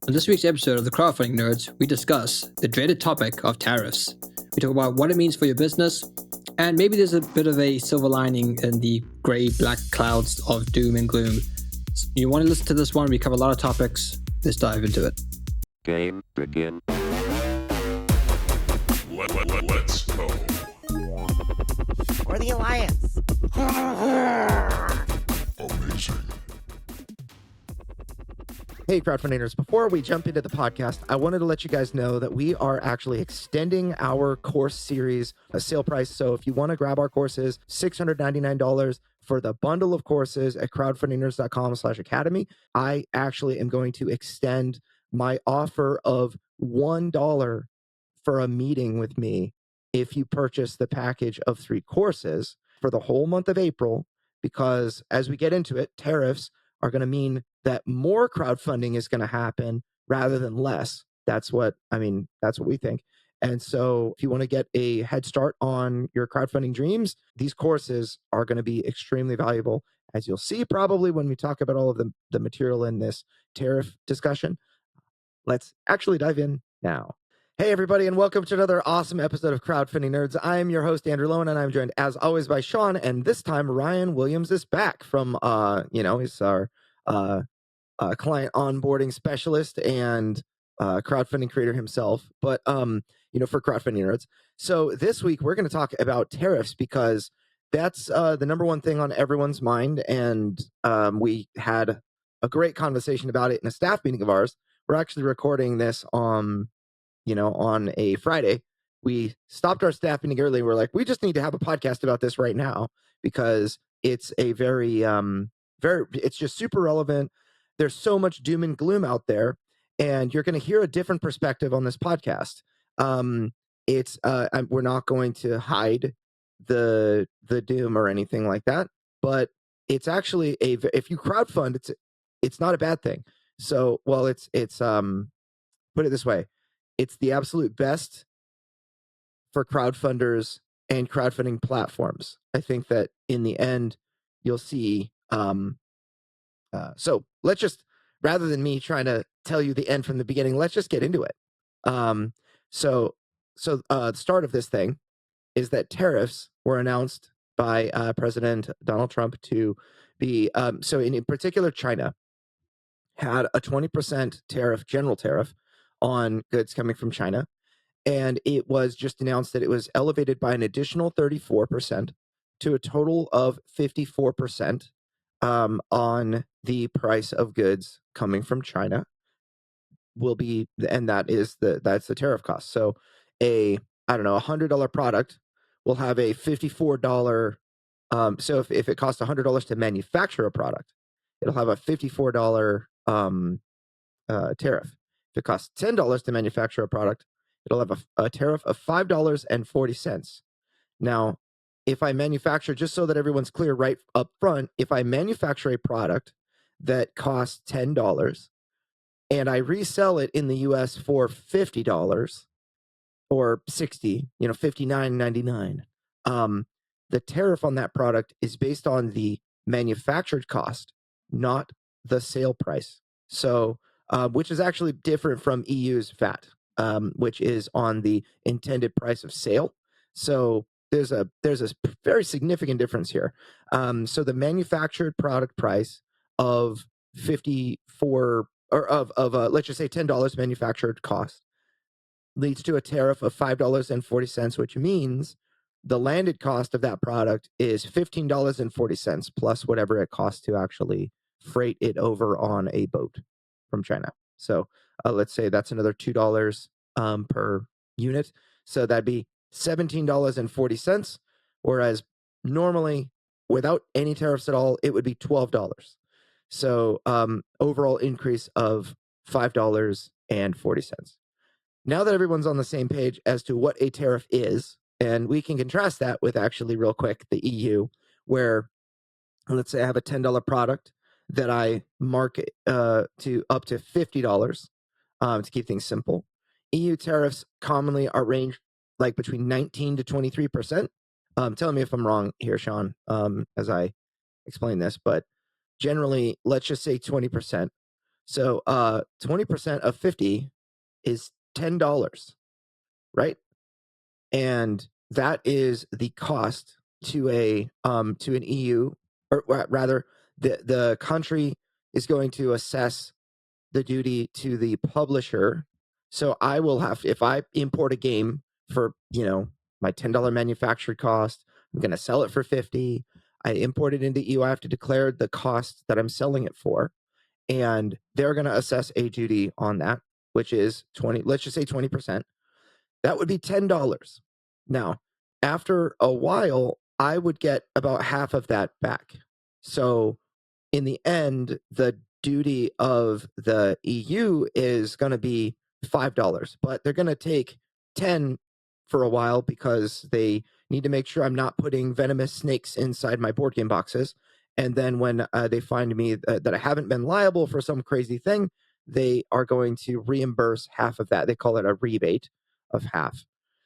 On this week's episode of the Crowdfunding Nerds, we discuss the dreaded topic of tariffs. We talk about what it means for your business, and maybe there's a bit of a silver lining in the grey, black clouds of doom and gloom. You want to listen to this one? We cover a lot of topics. Let's dive into it. Game begin. Let's go. Or the Alliance. Amazing. Hey, crowdfunders, before we jump into the podcast, I wanted to let you guys know that we are actually extending our course series sale price. So if you want to grab our courses, $699 for the bundle of courses at crowdfundingnerds.com/academy. I actually am going to extend my offer of $1 for a meeting with me if you purchase the package of 3 courses for the whole month of April, because as we get into it, tariffs are going to mean that more crowdfunding is going to happen rather than less. That's what we think. And so if you want to get a head start on your crowdfunding dreams, these courses are going to be extremely valuable, as you'll see probably when we talk about all of the material in this tariff discussion. Let's actually dive in now. Hey, everybody, and welcome to another awesome episode of Crowdfunding Nerds. I am your host, Andrew Lowen, and I'm joined, as always, by Sean. And this time, Ryan Williams is back from, he's our client onboarding specialist and crowdfunding creator himself. But, for Crowdfunding Nerds. So this week, we're going to talk about tariffs because that's the number one thing on everyone's mind. And we had a great conversation about it in a staff meeting of ours. We're actually recording this on a Friday. We stopped our staff meeting early. We're like, we just need to have a podcast about this right now because it's a very, it's just super relevant. There's so much doom and gloom out there, and you're going to hear a different perspective on this podcast. We're not going to hide the doom or anything like that, but it's actually if you crowdfund, it's not a bad thing. So, put it this way. It's the absolute best for crowdfunders and crowdfunding platforms. I think that in the end, you'll see. So let's just, rather than me trying to tell you the end from the beginning, let's just get into it. So the start of this thing is that tariffs were announced by President Donald Trump to be, so in particular, China had a 20% tariff, general tariff, on goods coming from China. And it was just announced that it was elevated by an additional 34% to a total of 54% on the price of goods coming from China and that's the tariff cost. So $100 product will have a $54, so if it costs $100 to manufacture a product, it'll have a $54 tariff. If it costs $10 to manufacture a product, it'll have a tariff of $5.40. Now, if I manufacture, just so that everyone's clear right up front, if I manufacture a product that costs $10 and I resell it in the US for $50 or $60, $59.99, the tariff on that product is based on the manufactured cost, not the sale price. So, which is actually different from EU's VAT, which is on the intended price of sale. So there's a very significant difference here. So the manufactured product price of 54 or of let's just say $10 manufactured cost leads to a tariff of $5.40, which means the landed cost of that product is $15.40 plus whatever it costs to actually freight it over on a boat from China. So let's say that's another $2 per unit. So that'd be $17.40, whereas normally without any tariffs at all, it would be $12. So overall increase of $5.40. Now that everyone's on the same page as to what a tariff is, and we can contrast that with actually real quick the EU, where let's say I have a $10 product that I market to up to $50 to keep things simple. EU tariffs commonly are ranged like between 19 to 23%. Tell me if I'm wrong here, Sean, as I explain this, but generally, let's just say 20%. So 20% of 50 is $10, right? And that is the cost to an EU, or rather, the country is going to assess the duty to the publisher. So I will have, if I import a game for, my $10 manufactured cost, I'm going to sell it for 50. I import it into EU. I have to declare the cost that I'm selling it for, and they're going to assess a duty on that, which is 20. Let's just say 20%. That would be $10. Now, after a while, I would get about half of that back. So in the end, the duty of the EU is going to be $5, but they're going to take 10 for a while because they need to make sure I'm not putting venomous snakes inside my board game boxes. And then when they find me that I haven't been liable for some crazy thing, they are going to reimburse half of that. They call it a rebate of half.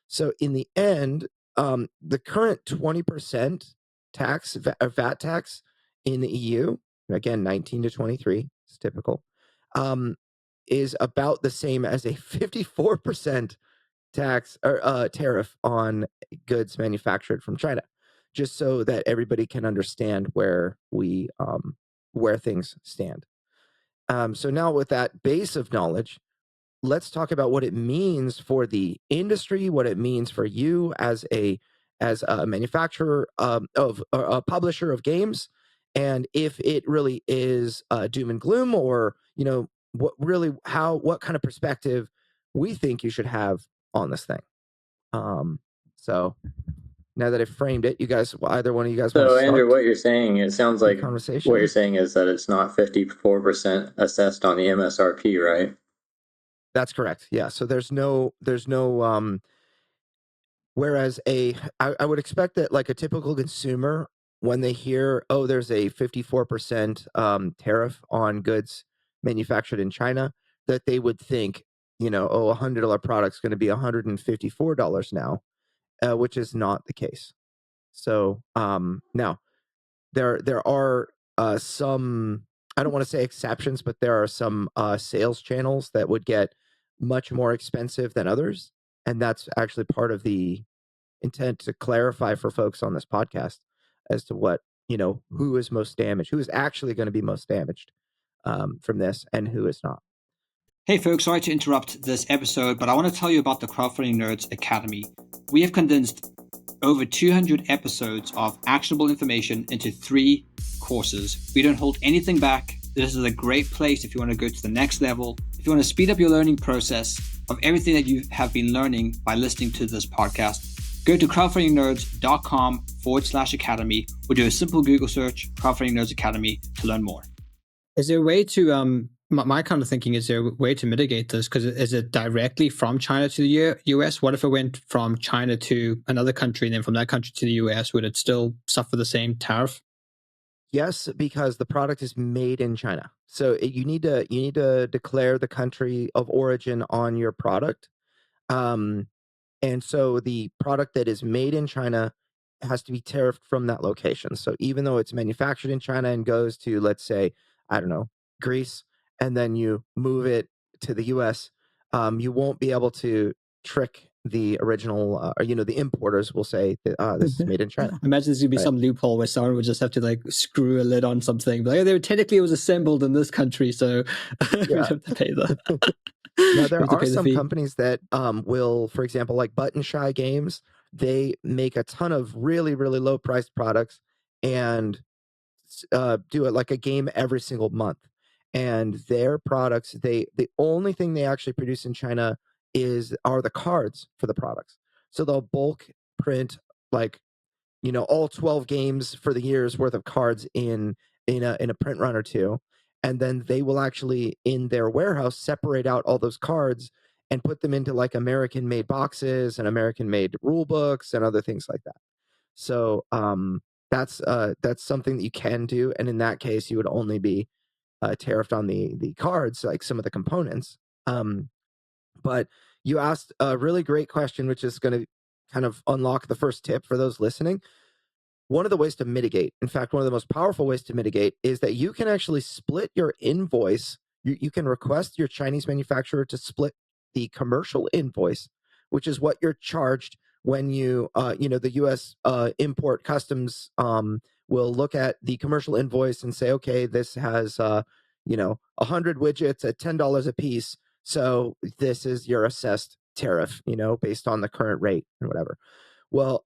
So in the end, the current 20% tax, VAT tax in the EU, again 19 to 23, it's typical, is about the same as a 54% tax or tariff on goods manufactured from China, just so that everybody can understand where things stand. So now with that base of knowledge, let's talk about what it means for the industry, what it means for you as a manufacturer of or a publisher of games, and if it really is doom and gloom, or what kind of perspective we think you should have on this thing. So now that I've framed it, you guys, either one of you guys want to So, start Andrew, what you're saying, it sounds the like conversation? what you're saying is that it's not 54% assessed on the MSRP, right? That's correct. Yeah. So there's no whereas I would expect that, like, a typical consumer, when they hear, oh, there's a 54% tariff on goods manufactured in China, that they would think, oh, a $100 product's going to be $154 now, which is not the case. So now there are some, I don't want to say exceptions, but there are some sales channels that would get much more expensive than others, and that's actually part of the intent to clarify for folks on this podcast as to what, who is most damaged, who is actually going to be most damaged from this, and who is not. Hey folks, sorry to interrupt this episode, but I want to tell you about the Crowdfunding Nerds Academy. We have condensed over 200 episodes of actionable information into 3 courses. We don't hold anything back. This is a great place if you want to go to the next level, if you want to speed up your learning process of everything that you have been learning by listening to this podcast. Go to crowdfundingnerds.com/academy or do a simple Google search, Crowdfunding Nerds Academy, to learn more. Is there a way to, my kind of thinking, is there a way to mitigate this? Because is it directly from China to the US? What if it went from China to another country and then from that country to the US? Would it still suffer the same tariff? Yes, because the product is made in China. So you need to declare the country of origin on your product. And so the product that is made in China has to be tariffed from that location. So even though it's manufactured in China and goes to, let's say, I don't know, Greece, and then you move it to the US, you won't be able to trick the original, or, the importers will say that this is made in China. Imagine there's going to be some loophole where someone would just have to like screw a lid on something. Like, technically it was assembled in this country, so we have to pay the... Now, there are some companies that will, for example, like Button Shy Games, they make a ton of really, really low priced products and do it like a game every single month. And their products, the only thing they actually produce in China are the cards for the products. So they'll bulk print, like, all 12 games for the year's worth of cards in a print run or two. And then they will actually, in their warehouse, separate out all those cards and put them into like American made boxes and American made rule books and other things like that. So that's something that you can do. And in that case, you would only be tariffed on the cards, like some of the components. But you asked a really great question, which is going to kind of unlock the first tip for those listening. One of the ways to mitigate, in fact, one of the most powerful ways to mitigate, is that you can actually split your invoice you can request your Chinese manufacturer to split the commercial invoice, which is what you're charged when the U.S. Import Customs will look at the commercial invoice and say, okay, this has 100 widgets at $10 a piece, so this is your assessed tariff, based on the current rate or whatever. Well,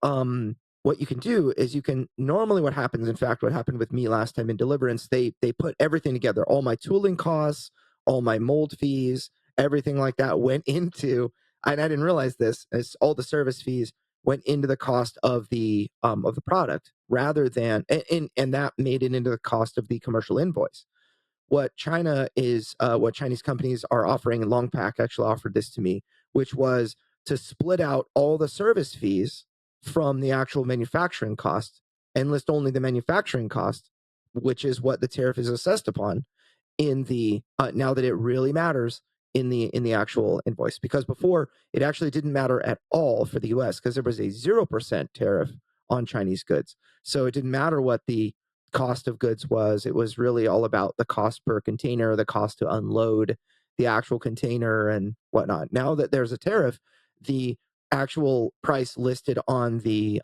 what you can do is normally what happens, in fact, what happened with me last time in Deliverance, they put everything together, all my tooling costs, all my mold fees, everything like that went into, and I didn't realize this, as all the service fees went into the cost of the product rather than, and that made it into the cost of the commercial invoice. What Chinese companies are offering, and Longpack actually offered this to me, which was to split out all the service fees from the actual manufacturing cost and list only the manufacturing cost, which is what the tariff is assessed upon in the now that it really matters in the actual invoice. Because before, it actually didn't matter at all for the US because there was a 0% tariff on Chinese goods. So it didn't matter what the cost of goods was. It was really all about the cost per container, the cost to unload the actual container and whatnot. Now that there's a tariff, the actual price listed on the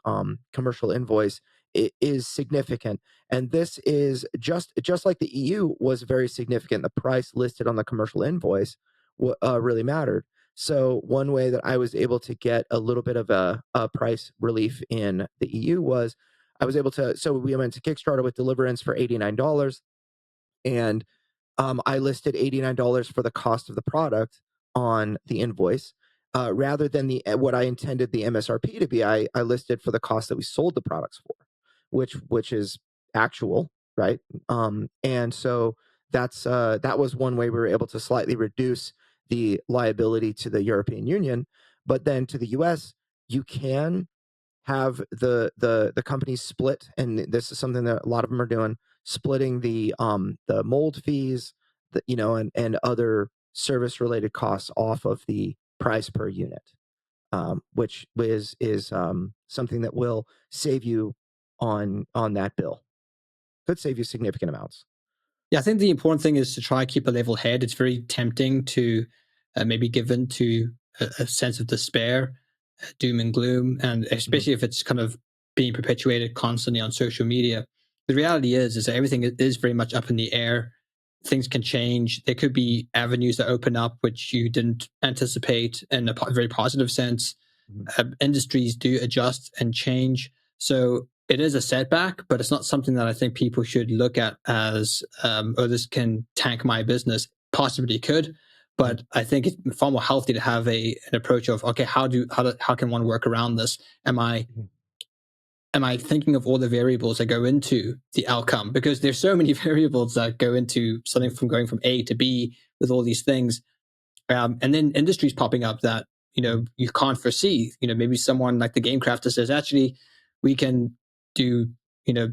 commercial invoice is significant. And this is just like the EU was very significant. The price listed on the commercial invoice really mattered. So one way that I was able to get a little bit of a price relief in the EU was I was able to. So we went to Kickstarter with Deliverance for $89, and I listed $89 for the cost of the product on the invoice. Rather than what I intended the MSRP to be, I listed for the cost that we sold the products for, which is actual, right? And so that was one way we were able to slightly reduce the liability to the European Union. But then to the US, you can have the companies split, and this is something that a lot of them are doing, splitting the mold fees, and other service related costs off of the price per unit, which is something that will save you on that bill. Could save you significant amounts. Yeah, I think the important thing is to try to keep a level head. It's very tempting to maybe give in to a sense of despair, doom and gloom, and especially if it's kind of being perpetuated constantly on social media. The reality is that everything is very much up in the air. Things can change. There could be avenues that open up which you didn't anticipate in a very positive sense. Industries do adjust and change. So it is a setback, but it's not something that I think people should look at as, oh, this can tank my business. Possibly could, but I think it's far more healthy to have an approach of, okay, how can one work around this? Am I thinking of all the variables that go into the outcome? Because there's so many variables that go into something from going from A to B with all these things. And then industries popping up that, you can't foresee. Maybe someone like the game crafter says, actually, we can do,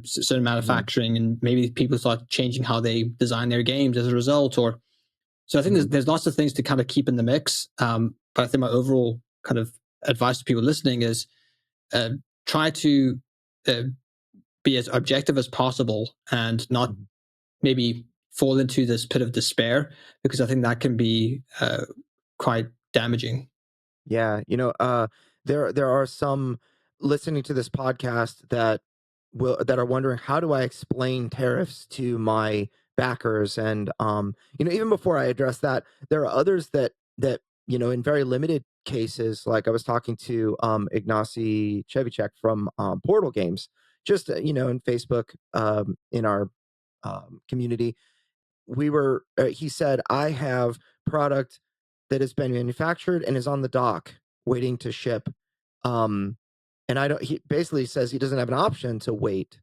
certain manufacturing, and maybe people start changing how they design their games as a result. Or so I think there's lots of things to kind of keep in the mix. But I think my overall kind of advice to people listening is try to be as objective as possible and not maybe fall into this pit of despair, because I think that can be quite damaging. Yeah, there are some listening to this podcast that are wondering, how do I explain tariffs to my backers? And even before I address that, there are others that in very limited cases, like I was talking to Ignacy Chevicek from Portal Games, just in Facebook, in our community. He said, I have product that has been manufactured and is on the dock waiting to ship, and he basically says he doesn't have an option to wait.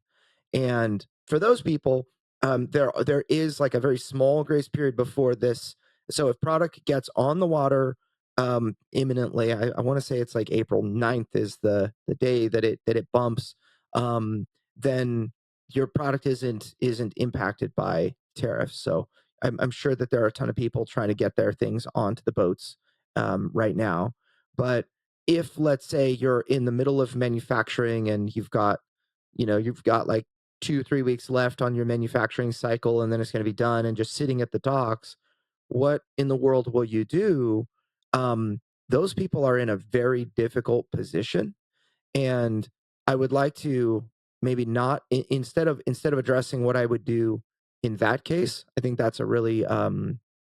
And for those people, there is like a very small grace period before this. So if product gets on the water imminently, I want to say it's like April 9th is the day that it bumps, then your product isn't impacted by tariffs. So I'm sure that there are a ton of people trying to get their things onto the boats right now. But if, let's say, you're in the middle of manufacturing and you've got like 2-3 weeks left on your manufacturing cycle, and then it's going to be done and just sitting at the docks, what in the world will you do? Those people are in a very difficult position, and I would like to maybe not instead of addressing what I would do in that case. I think that's a really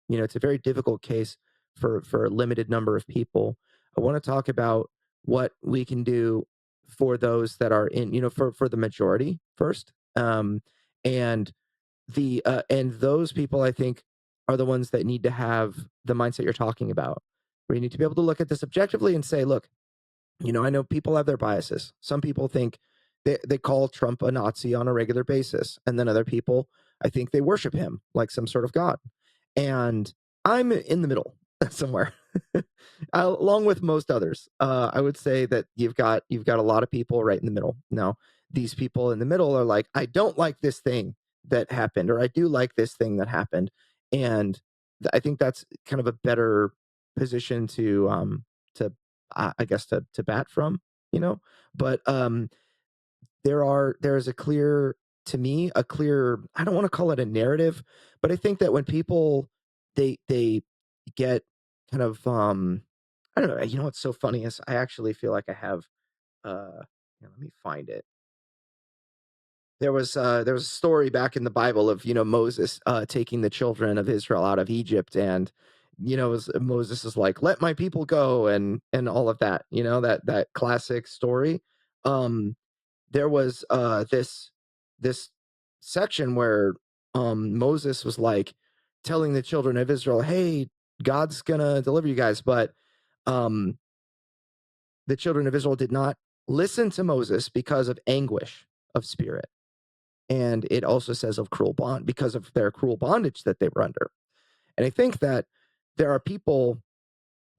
it's a very difficult case for a limited number of people. I want to talk about what we can do for those that are in, for the majority first. And and those people, I think, are the ones that need to have the mindset you're talking about, where you need to be able to look at this objectively and say, look, I know people have their biases. Some people think they call Trump a Nazi on a regular basis. And then other people, I think they worship him like some sort of god. And I'm in the middle somewhere, along with most others. I would say that you've got a lot of people right in the middle. Now, these people in the middle are like, I don't like this thing that happened, or I do like this thing that happened. And I think that's kind of a better position to I guess to bat from, but there's a clear, to me, a clear, I don't want to call it a narrative, but I think that when people they get kind of I don't know, what's so funny is I actually feel like I have let me find it. There was a story back in the Bible of Moses taking the children of Israel out of Egypt, and Moses is like, let my people go, and all of that, that classic story. um there was this section where Moses was like telling the children of Israel, hey, God's gonna deliver you guys, but um the children of Israel did not listen to Moses because of anguish of spirit. And it also says of cruel bond, because of their cruel bondage that they were under. And I think that there are people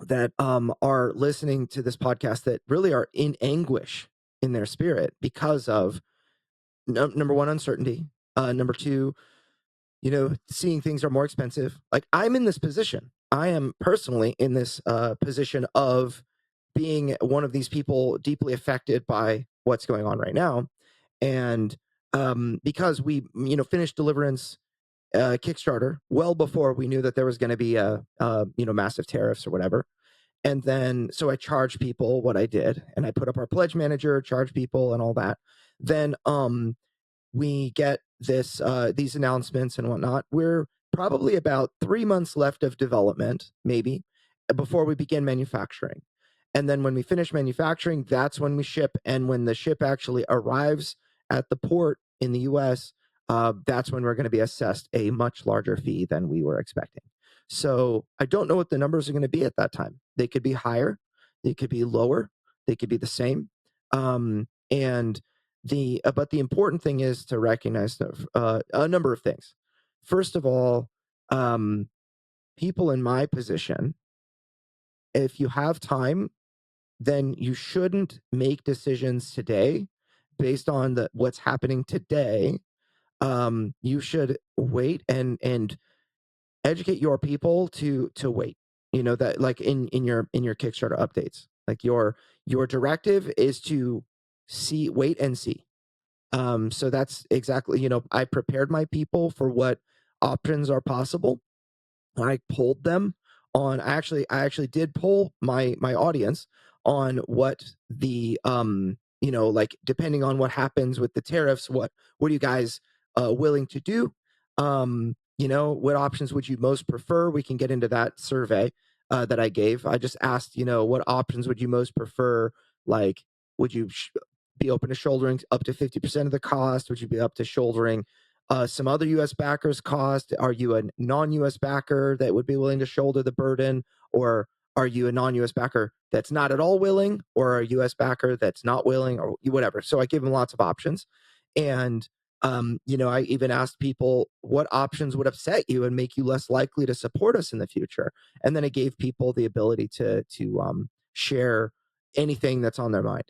that are listening to this podcast that really are in anguish in their spirit because of number one, uncertainty. Number two, seeing things are more expensive. Like, I'm in this position. I am personally in this position of being one of these people deeply affected by what's going on right now. And because we, finished Deliverance Kickstarter well before we knew that there was going to be massive tariffs or whatever. And then, so I charged people what I did, and I put up our pledge manager, charge people and all that. Then we get these announcements and whatnot. We're probably about 3 months left of development, maybe, before we begin manufacturing. And then when we finish manufacturing, that's when we ship. And when the ship actually arrives at the port in the US, that's when we're going to be assessed a much larger fee than we were expecting. So I don't know what the numbers are going to be at that time. They could be higher, they could be lower, they could be the same. And but the important thing is to recognize a number of things. First of all, people in my position, if you have time, then you shouldn't make decisions today based on what's happening today. You should wait and educate your people to wait. That, like, in your Kickstarter updates, like your directive is to wait and see. So that's exactly, I prepared my people for what options are possible. I polled them on, I actually did poll my audience on what the like, depending on what happens with the tariffs, what are you guys willing to do? What options would you most prefer? We can get into that survey that I gave. I just asked, what options would you most prefer? Like, would you be open to shouldering up to 50% of the cost? Would you be up to shouldering some other U.S. backers' cost? Are you a non-U.S. backer that would be willing to shoulder the burden, or are you a non-U.S. backer that's not at all willing, or a U.S. backer that's not willing, or whatever? So I give them lots of options, and I even asked people what options would upset you and make you less likely to support us in the future, and then I gave people the ability to share anything that's on their mind,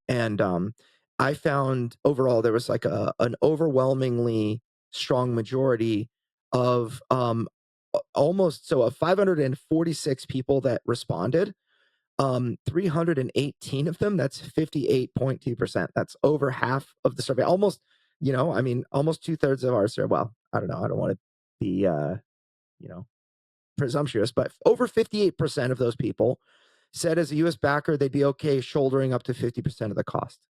and I found overall there was like an overwhelmingly strong majority of almost, so of 546 people that responded, 318 of them, that's 58.2%. That's over half of the survey. Almost, almost 2/3 of our survey. Well, I don't know. I don't want to be, presumptuous, but over 58% of those people said as a US backer, they'd be okay shouldering up to 50% of the cost.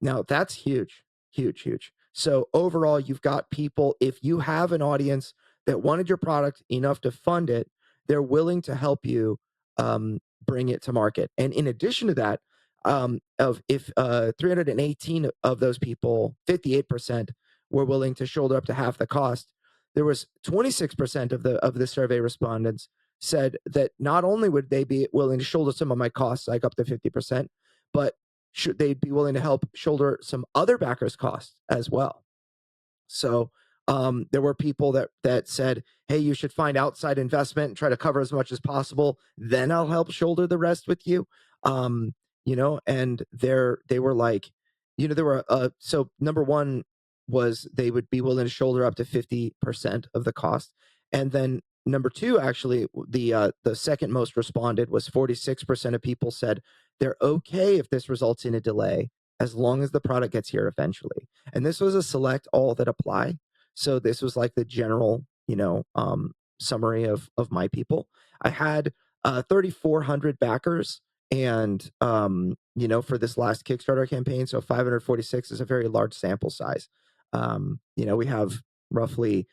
Now, that's huge, huge, huge. So overall, you've got people, if you have an audience that wanted your product enough to fund it, they're willing to help you bring it to market. And in addition to that, of if 318 of those people, 58% were willing to shoulder up to half the cost, there was 26% of the survey respondents said that not only would they be willing to shoulder some of my costs, like up to 50%, but should they be willing to help shoulder some other backers' costs as well. So there were people that said, hey, you should find outside investment and try to cover as much as possible. Then I'll help shoulder the rest with you. And they were like, there were so number one was they would be willing to shoulder up to 50% of the cost. And then number two, actually, the second most responded was 46% of people said they're okay if this results in a delay as long as the product gets here eventually. And this was a select all that apply. So this was like the general, summary of my people. I had 3,400 backers, and for this last Kickstarter campaign, so 546 is a very large sample size. We have roughly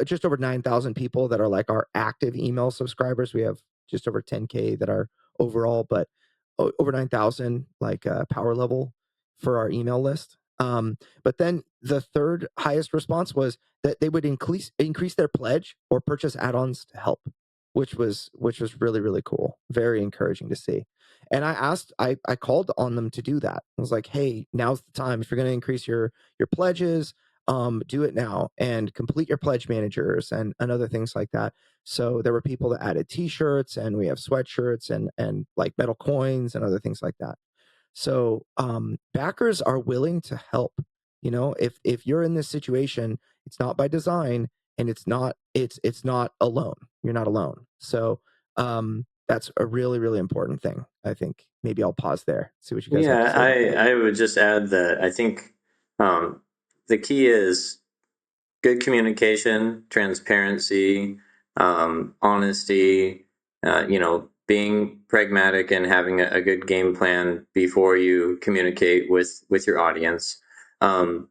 just over 9,000 people that are like our active email subscribers. We have just over 10K that are overall, but over 9,000 power level for our email list. But then the third highest response was that they would increase their pledge or purchase add-ons to help, which was really, really cool. Very encouraging to see. And I called on them to do that. I was like, hey, now's the time. If you're going to increase your pledges, do it now and complete your pledge managers and other things like that. So there were people that added t-shirts, and we have sweatshirts and like metal coins and other things like that. So backers are willing to help. If you're in this situation, it's not by design, and it's not alone. You're not alone. So that's a really, really important thing. I think maybe I'll pause there. See what you guys have to say. I would just add that I think the key is good communication, transparency, honesty, being pragmatic and having a good game plan before you communicate with your audience, and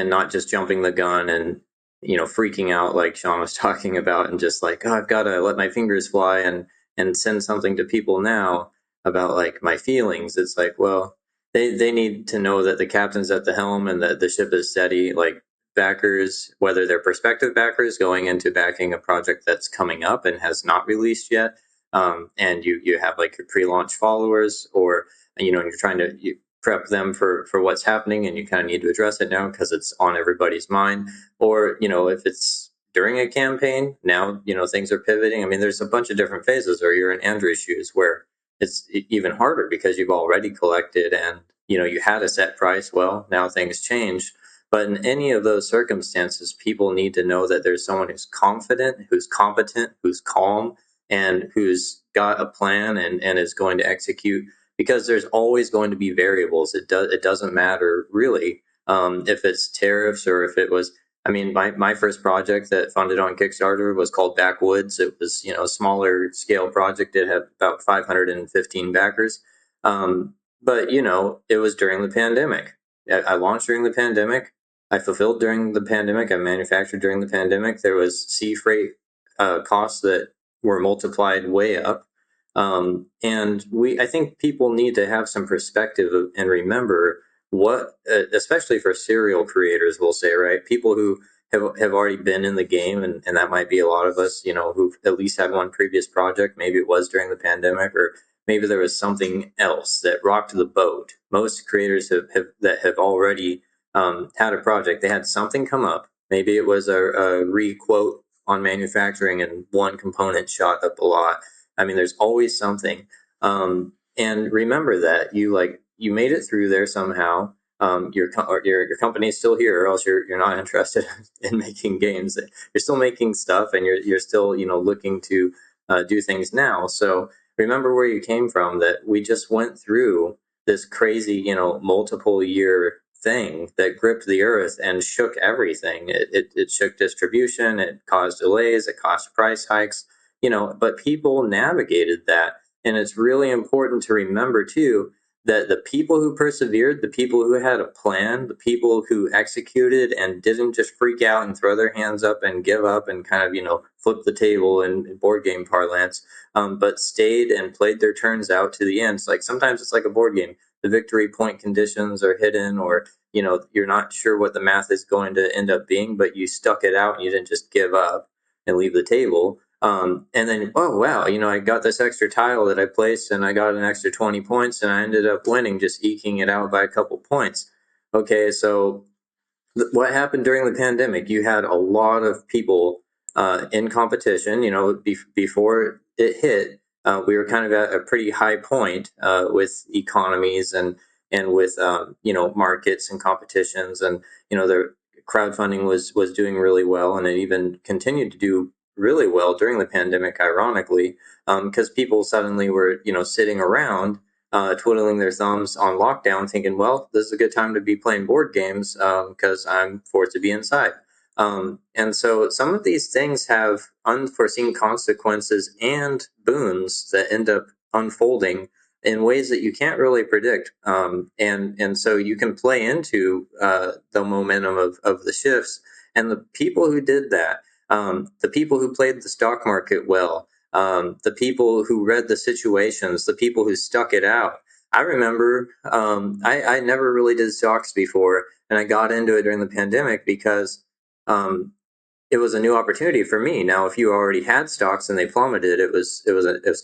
not just jumping the gun and freaking out like Sean was talking about, and just like, oh, I've got to let my fingers fly and send something to people now about like my feelings. It's like, well, they need to know that the captain's at the helm and that the ship is steady. Like, backers, whether they're prospective backers going into backing a project that's coming up and has not released yet, and you have like your pre-launch followers, or you're trying to prep them for what's happening, and you kind of need to address it now because it's on everybody's mind. Or if it's during a campaign now, things are pivoting. I mean, there's a bunch of different phases. Or you're in Andrew's shoes, where it's even harder because you've already collected and you had a set price. Well, now things change. But in any of those circumstances, people need to know that there's someone who's confident, who's competent, who's calm, and who's got a plan and is going to execute, because there's always going to be variables. It doesn't matter really if it's tariffs or if it was. I mean, my first project that funded on Kickstarter was called Backwoods. It was a smaller scale project. It had about 515 backers, but it was during the pandemic. I launched during the pandemic. I fulfilled during the pandemic. I manufactured during the pandemic. There was sea freight costs that were multiplied way up. And I think people need to have some perspective and remember what, especially for serial creators, we'll say, right? People who have already been in the game, and that might be a lot of us, who've at least had one previous project. Maybe it was during the pandemic, or maybe there was something else that rocked the boat. Most creators that have already had a project, they had something come up. Maybe it was a re-quote on manufacturing and one component shot up a lot. I mean, there's always something. And remember that you made it through there somehow. Your company is still here, or else you're not interested in making games. You're still making stuff, and you're still looking to do things now. So remember where you came from. That we just went through this crazy multiple year thing that gripped the earth and shook everything. It shook distribution. It caused delays. It caused price hikes. but people navigated that. And it's really important to remember too that the people who persevered, the people who had a plan, the people who executed and didn't just freak out and throw their hands up and give up and kind of, flip the table in board game parlance, but stayed and played their turns out to the end. It's like sometimes it's like a board game. The victory point conditions are hidden, or you're not sure what the math is going to end up being, but you stuck it out and you didn't just give up and leave the table. And then, oh wow, I got this extra tile that I placed, and I got an extra 20 points, and I ended up winning, just eking it out by a couple points. Okay, so what happened during the pandemic? You had a lot of people in competition. Before it hit, we were kind of at a pretty high point with economies and with markets and competitions, and the crowdfunding was doing really well, and it even continued to do really well during the pandemic, ironically, because people suddenly were sitting around twiddling their thumbs on lockdown, thinking, well, this is a good time to be playing board games because I'm forced to be inside. And so some of these things have unforeseen consequences and boons that end up unfolding in ways that you can't really predict. And so you can play into the momentum of the shifts. And the people who did that, the people who played the stock market well, the people who read the situations, the people who stuck it out. I remember I never really did stocks before, and I got into it during the pandemic because um, it was a new opportunity for me. Now, if you already had stocks and they plummeted, it was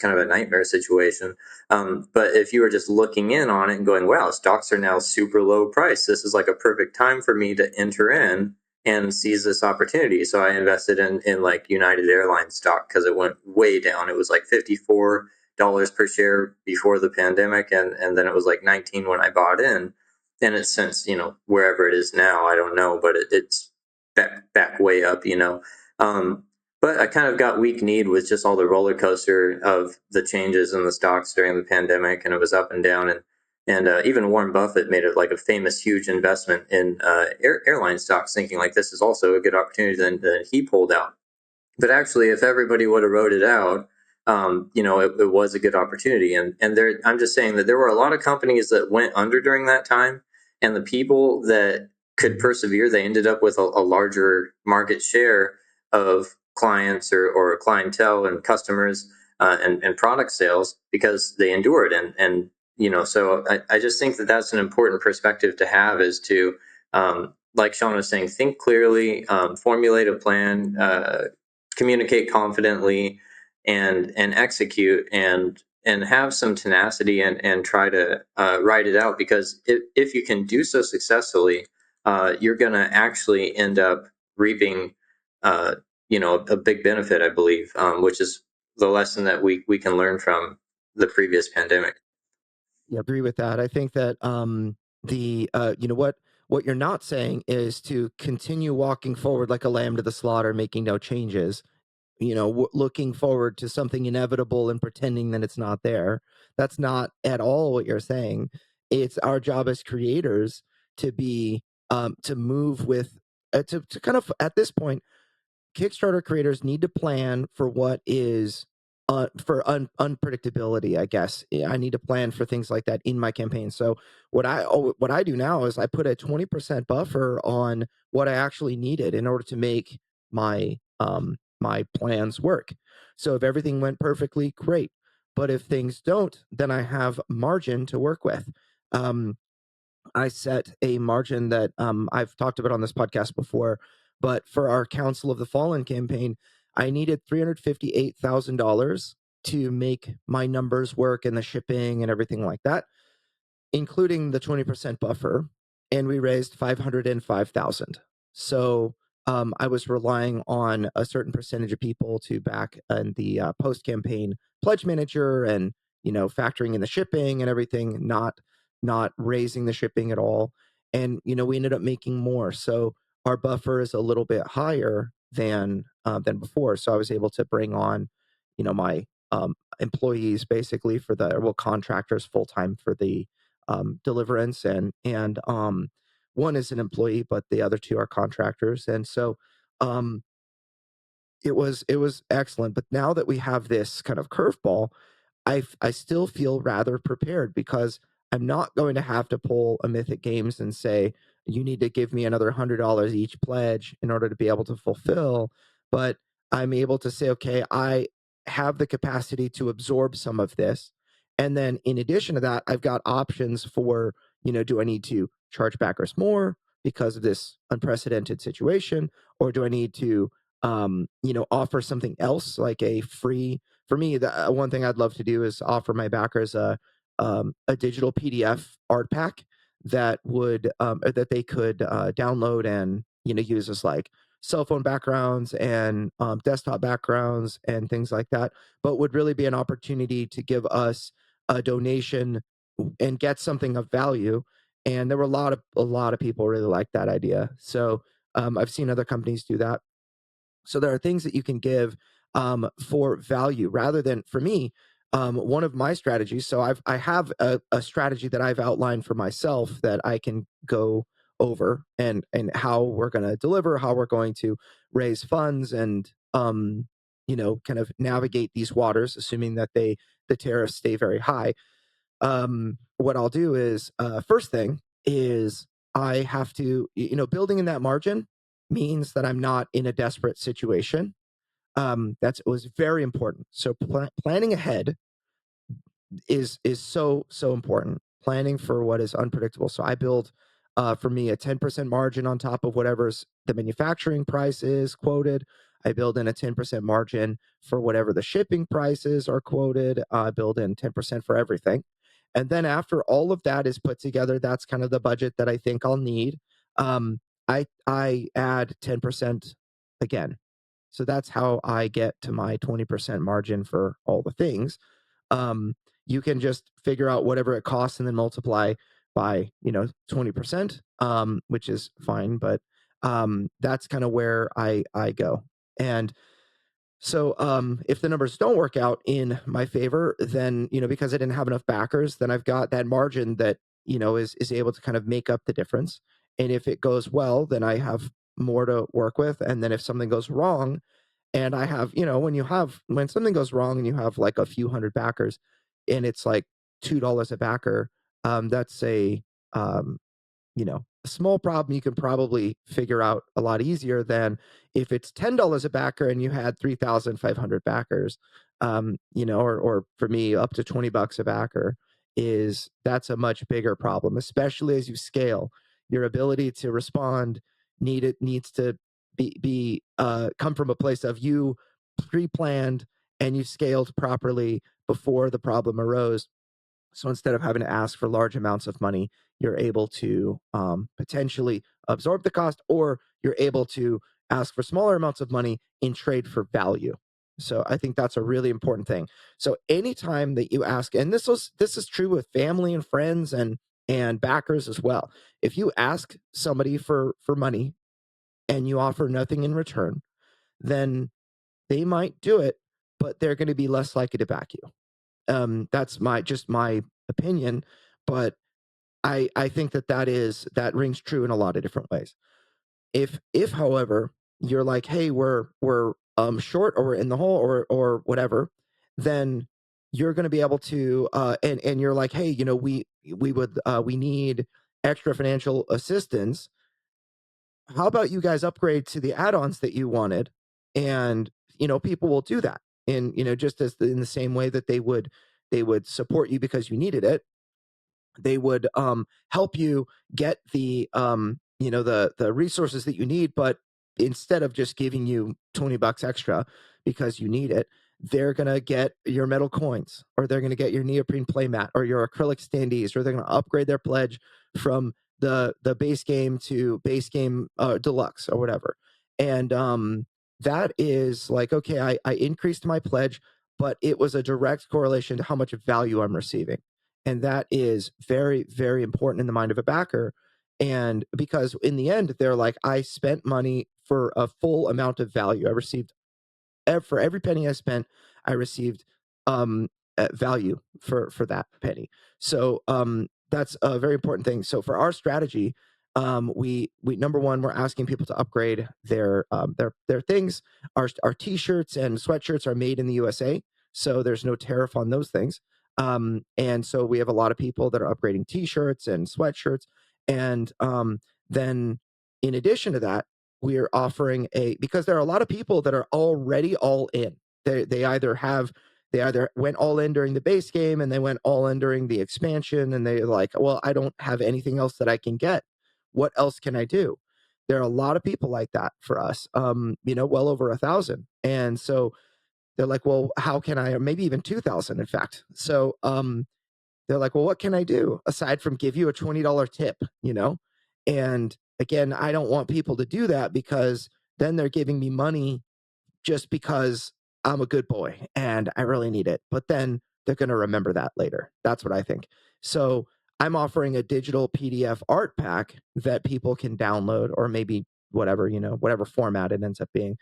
kind of a nightmare situation. But if you were just looking in on it and going, "Wow, stocks are now super low price. This is like a perfect time for me to enter in and seize this opportunity." So I invested in like United Airlines stock because it went way down. It was like $54 per share before the pandemic, and then it was like 19 when I bought in. And it's since wherever it is now, I don't know, but it's back way up. Um, but I kind of got weak kneed with just all the roller coaster of the changes in the stocks during the pandemic, and it was up and down. And even Warren Buffett made it like a famous huge investment in airline stocks, thinking like this is also a good opportunity. Then he pulled out. But actually, if everybody would have wrote it out, it was a good opportunity. And there, I'm just saying that there were a lot of companies that went under during that time, and the people that could persevere, they ended up with a larger market share of clients or clientele and customers and product sales because they endured. So I just think that that's an important perspective to have, is to like Sean was saying, think clearly, formulate a plan, communicate confidently, and execute, and have some tenacity, and try to ride it out, because if you can do so successfully, you're going to actually end up reaping a big benefit, I believe, which is the lesson that we can learn from the previous pandemic. Yeah, I agree with that. I think that the what you're not saying is to continue walking forward like a lamb to the slaughter, making no changes. Looking forward to something inevitable and pretending that it's not there. That's not at all what you're saying. It's our job as creators to be to move with to kind of, at this point, Kickstarter creators need to plan for what is unpredictability, I guess. Yeah, I need to plan for things like that in my campaign. So what I do now is I put a 20% buffer on what I actually needed in order to make my plans work. So if everything went perfectly, great. But if things don't, then I have margin to work with. I set a margin that I've talked about on this podcast before, but for our Council of the Fallen campaign, I needed $358,000 to make my numbers work and the shipping and everything like that, including the 20% buffer, and we raised 505,000. So I was relying on a certain percentage of people to back in the post campaign pledge manager, and factoring in the shipping and everything, not raising the shipping at all. And we ended up making more, so our buffer is a little bit higher than before. So I was able to bring on my employees, basically, for the, well, contractors full time for the deliverance, and one is an employee, but the other two are contractors. And so um it was excellent. But now that we have this kind of curveball, I still feel rather prepared because I'm not going to have to pull a Mythic Games and say, you need to give me another $100 each pledge in order to be able to fulfill. But I'm able to say, okay, I have the capacity to absorb some of this. And then in addition to that, I've got options for, do I need to charge backers more because of this unprecedented situation? Or do I need to, offer something else like a free, for me, the one thing I'd love to do is offer my backers a digital PDF art pack that would that they could download and use as like cell phone backgrounds and desktop backgrounds and things like that, but would really be an opportunity to give us a donation and get something of value. And there were a lot of people really like that idea. So I've seen other companies do that. So there are things that you can give for value rather than, for me, one of my strategies. So I have a strategy that I've outlined for myself that I can go over and how we're going to deliver, how we're going to raise funds, and kind of navigate these waters, assuming that the tariffs stay very high. What I'll do is first thing is I have to, building in that margin means that I'm not in a desperate situation. That was very important. So planning ahead is so important. Planning for what is unpredictable. So I build for me a 10% margin on top of whatever's the manufacturing price is quoted. I build in a 10% margin for whatever the shipping prices are quoted. I build in 10% for everything. And then after all of that is put together, that's kind of the budget that I think I'll need. I add 10% again. So that's how I get to my 20% margin for all the things. You can just figure out whatever it costs and then multiply by 20%, which is fine. But that's kind of where I go. And so if the numbers don't work out in my favor, then because I didn't have enough backers, then I've got that margin that is able to kind of make up the difference. And if it goes well, then I have more to work with. And then if something goes wrong, and I have, when something goes wrong and you have like a few hundred backers and it's like $2 a backer, that's um, a small problem you can probably figure out a lot easier than if it's $10 a backer and you had 3,500 backers, or for me, up to $20 a backer that's a much bigger problem, especially as you scale. Your ability to respond needs to be come from a place of you pre-planned and you scaled properly before the problem arose. So instead of having to ask for large amounts of money, you're able to potentially absorb the cost, or you're able to ask for smaller amounts of money in trade for value. So I think that's a really important thing. So anytime that you ask, and this is true with family and friends and backers as well. If you ask somebody for money and you offer nothing in return, then they might do it, but they're going to be less likely to back you. That's my opinion, but I think that rings true in a lot of different ways. If however you're like, hey, we're short, or we're in the hole, or whatever, then you're going to be able to and you're like, hey, we need extra financial assistance. How about you guys upgrade to the add-ons that you wanted? And people will do that, and just as in the same way that they would support you because you needed it, they would help you get the resources that you need. But instead of just giving you $20 extra because you need it, they're gonna get your metal coins, or they're gonna get your neoprene playmat, or your acrylic standees, or they're gonna upgrade their pledge from the base game to base game deluxe or whatever. And that is like, okay, I increased my pledge, but it was a direct correlation to how much value I'm receiving. And that is very, very important in the mind of a backer. And because in the end, they're like, I spent money for a full amount of value. I received, for every penny I spent, I received value for that penny. So that's a very important thing. So for our strategy, we number one, we're asking people to upgrade their things. Our t-shirts and sweatshirts are made in the USA, so there's no tariff on those things. And so we have a lot of people that are upgrading t-shirts and sweatshirts. And then in addition to that, we're offering because there are a lot of people that are already all in. They either went all in during the base game and they went all in during the expansion, and they're like, well, I don't have anything else that I can get. What else can I do? There are a lot of people like that for us, well over 1,000. And so they're like, well, how can I, or maybe even 2,000, in fact. So they're like, well, what can I do aside from give you a $20 tip, And again, I don't want people to do that, because then they're giving me money just because I'm a good boy and I really need it. But then they're going to remember that later. That's what I think. So I'm offering a digital PDF art pack that people can download, or maybe whatever format it ends up being,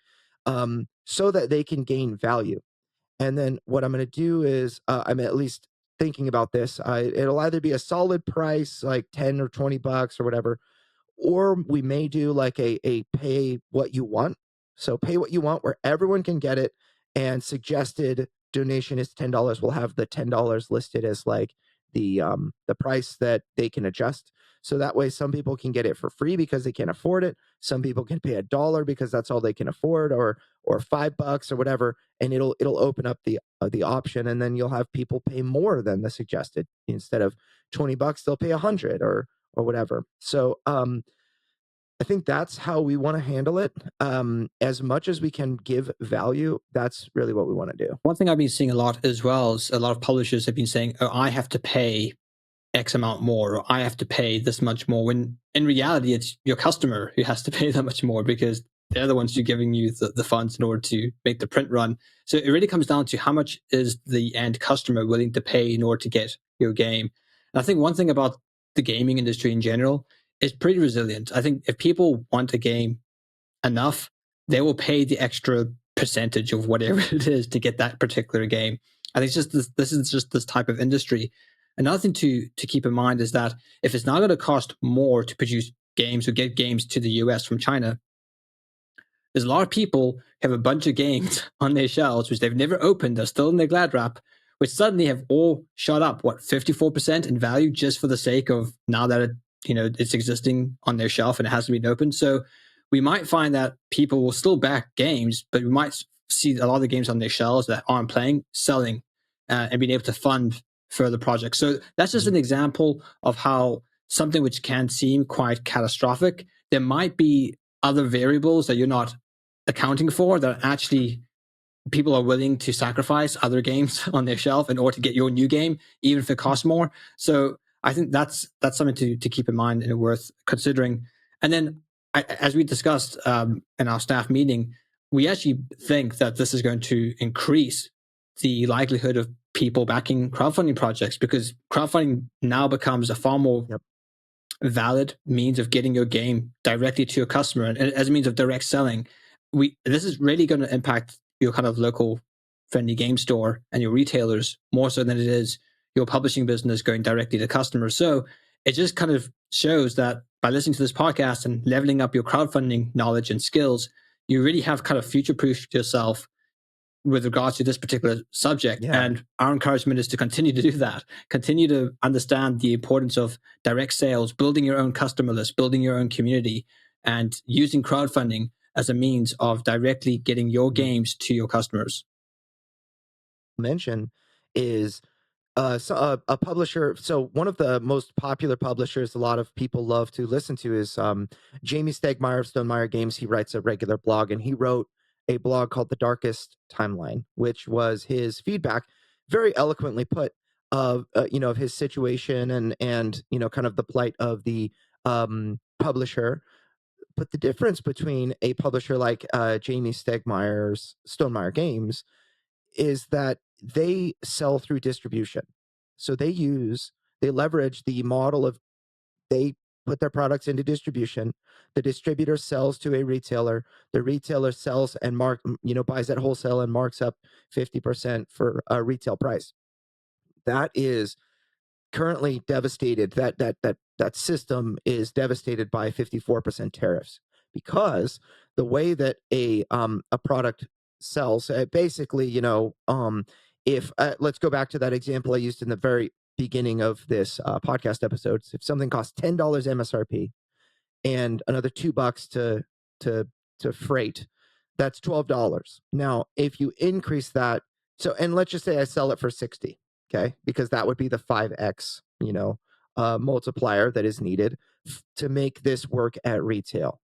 so that they can gain value. And then what I'm going to do is, I'm at least thinking about this. It'll either be a solid price, like 10 or $20 or whatever, or we may do like a pay what you want. So pay what you want, where everyone can get it, and suggested donation is $10. We'll have the $10 listed as like the price that they can adjust. So that way some people can get it for free because they can't afford it. Some people can pay $1 because that's all they can afford, or $5 or whatever, and it'll open up the option, and then you'll have people pay more than the suggested. Instead of $20, they'll pay 100 or whatever. So I think that's how we want to handle it. As much as we can give value, that's really what we want to do. One thing I've been seeing a lot as well is a lot of publishers have been saying, oh, I have to pay X amount more, or I have to pay this much more, when in reality, it's your customer who has to pay that much more, because they're the ones who are giving you the funds in order to make the print run. So it really comes down to how much is the end customer willing to pay in order to get your game. And I think one thing about the gaming industry in general is pretty resilient. I think if people want a game enough, they will pay the extra percentage of whatever it is to get that particular game. I think it's just this is just this type of industry. Another thing to keep in mind is that if it's not going to cost more to produce games or get games to the US from China, there's a lot of people who have a bunch of games on their shelves which they've never opened, they're still in their glad wrap, which suddenly have all shot up 54% in value just for the sake of now that it's existing on their shelf and it hasn't been opened. So we might find that people will still back games, but we might see a lot of the games on their shelves that aren't playing selling and being able to fund further projects. So that's just an example of how something which can seem quite catastrophic, there might be other variables that you're not accounting for that actually people are willing to sacrifice other games on their shelf in order to get your new game, even if it costs more. So I think that's something to keep in mind and worth considering. And then, as we discussed in our staff meeting, we actually think that this is going to increase the likelihood of people backing crowdfunding projects, because crowdfunding now becomes a far more valid means of getting your game directly to your customer, and as a means of direct selling. This is really going to impact your kind of local friendly game store and your retailers more so than it is your publishing business going directly to customers. So it just kind of shows that by listening to this podcast and leveling up your crowdfunding knowledge and skills, you really have kind of future-proofed yourself with regards to this particular subject. Yeah. And our encouragement is to continue to do that, continue to understand the importance of direct sales, building your own customer list, building your own community, and using crowdfunding as a means of directly getting your games to your customers. Mention is a publisher. So one of the most popular publishers a lot of people love to listen to is Jamie Stegmaier of Stonemaier Games. He writes a regular blog, and he wrote a blog called The Darkest Timeline, which was his feedback, very eloquently put, of of his situation and kind of the plight of the publisher. But the difference between a publisher like Jamie Stegmaier's Stonemaier Games is that they sell through distribution. So they leverage the model of, they put their products into distribution. The distributor sells to a retailer. The retailer sells and buys at wholesale and marks up 50% for a retail price. That is currently devastated. That system is devastated by 54% tariffs, because the way that a product sells, basically, if let's go back to that example I used in the very beginning of this podcast episodes. If something costs $10 MSRP and another $2 to freight, that's $12. Now, if you increase that, and let's just say I sell it for 60, okay, because that would be the 5x, multiplier that is needed to make this work at retail.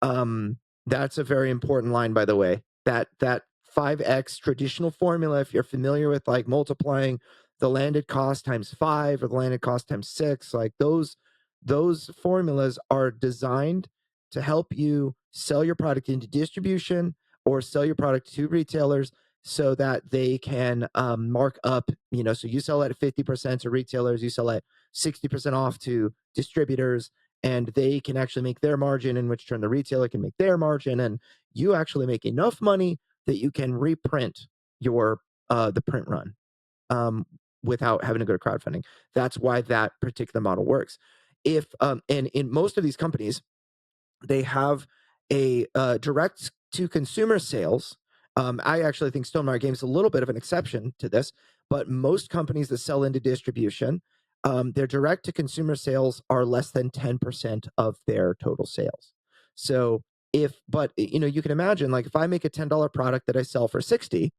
That's a very important line, by the way. That 5x traditional formula, if you're familiar with like multiplying the landed cost times 5 or the landed cost times 6, like those formulas are designed to help you sell your product into distribution or sell your product to retailers so that they can mark up, so you sell at 50% to retailers, you sell at 60% off to distributors, and they can actually make their margin, in which turn the retailer can make their margin, and you actually make enough money that you can reprint your the print run without having to go to crowdfunding. That's why that particular model works. If and in most of these companies, they have a direct to consumer sales. I actually think Stonemaier Games is a little bit of an exception to this, but most companies that sell into distribution, their direct to consumer sales are less than 10% of their total sales. So you can imagine, like, if I make a $10 product that I sell for 60,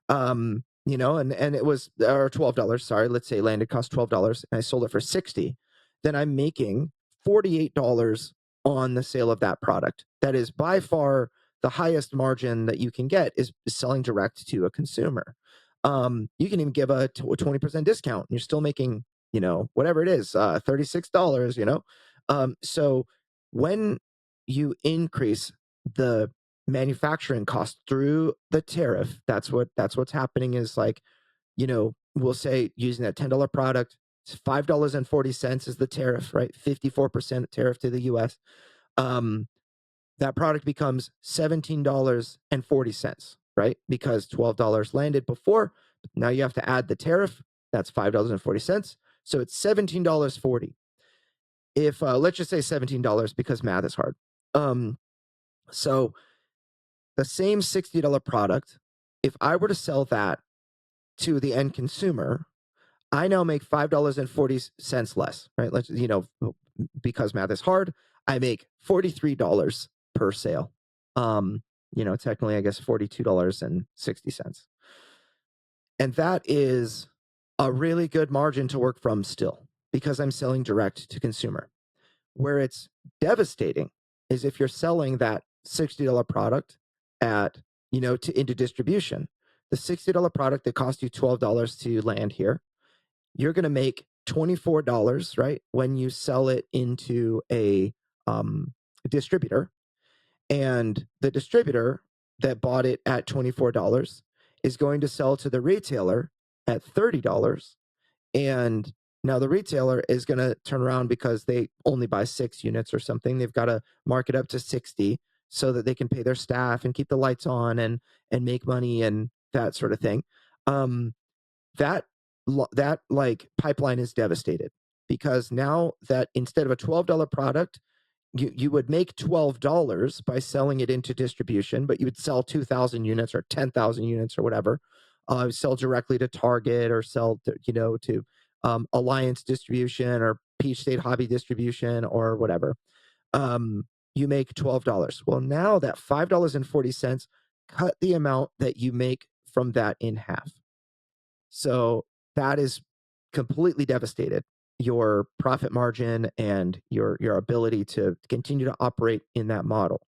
and it was, or $12, sorry, let's say landed cost $12 and I sold it for 60, then I'm making $48 on the sale of that product. That is by far the highest margin that you can get is selling direct to a consumer. You can even give a 20% discount and you're still making, whatever it is, $36, so when you increase the manufacturing cost through the tariff, that's what's happening is, like, we'll say using that $10 product, it's $5.40 is the tariff, right? 54% tariff to the US. That product becomes $17.40, right? Because $12 landed before. Now you have to add the tariff. That's $5.40. So it's $17.40. If let's just say $17 because math is hard. So the same $60 product, if I were to sell that to the end consumer, I now make $5.40 less, right? Because math is hard, I make $43 per sale. Technically, I guess $42.60. And that is a really good margin to work from still, because I'm selling direct to consumer. Where it's devastating is if you're selling that $60 product into distribution. The $60 product that cost you $12 to land here, you're going to make $24, right, when you sell it into a distributor. And the distributor that bought it at $24 is going to sell to the retailer at $30. And now the retailer is going to turn around, because they only buy 6 units or something. They've got to mark it up to 60 so that they can pay their staff and keep the lights on and make money and that sort of thing. That like pipeline is devastated, because now that instead of a $12 product, you would make $12 by selling it into distribution, but you would sell 2,000 units or 10,000 units or whatever, sell directly to Target or sell to Alliance Distribution or Peach State Hobby Distribution or whatever. You make $12. Well, now that $5.40 cut the amount that you make from that in half. So that is completely devastated your profit margin and your ability to continue to operate in that model.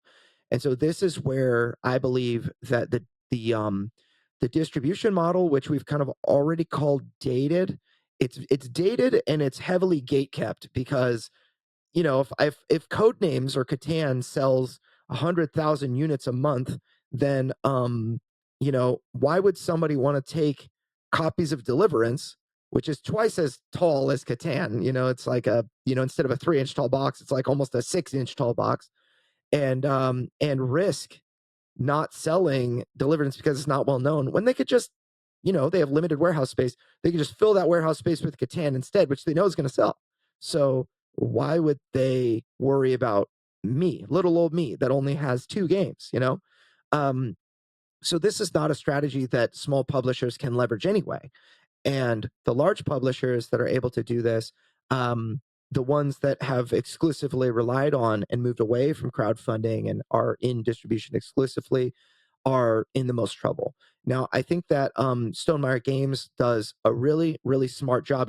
And so this is where I believe that the distribution model, which we've kind of already called dated, it's dated and it's heavily gate kept, because if Codenames or Catan sells 100,000 units a month, then why would somebody want to take copies of Deliverance, which is twice as tall as Catan? It's like instead of a 3-inch tall box, it's like almost a 6-inch tall box, and risk not selling Deliverance because it's not well known, when they could just they have limited warehouse space. They can just fill that warehouse space with Catan instead, which they know is going to sell. So why would they worry about me, little old me that only has 2 games, Um, so this is not a strategy that small publishers can leverage anyway. And the large publishers that are able to do this, the ones that have exclusively relied on and moved away from crowdfunding and are in distribution exclusively, are in the most trouble. Now, I think that Stonemaier Games does a really, really smart job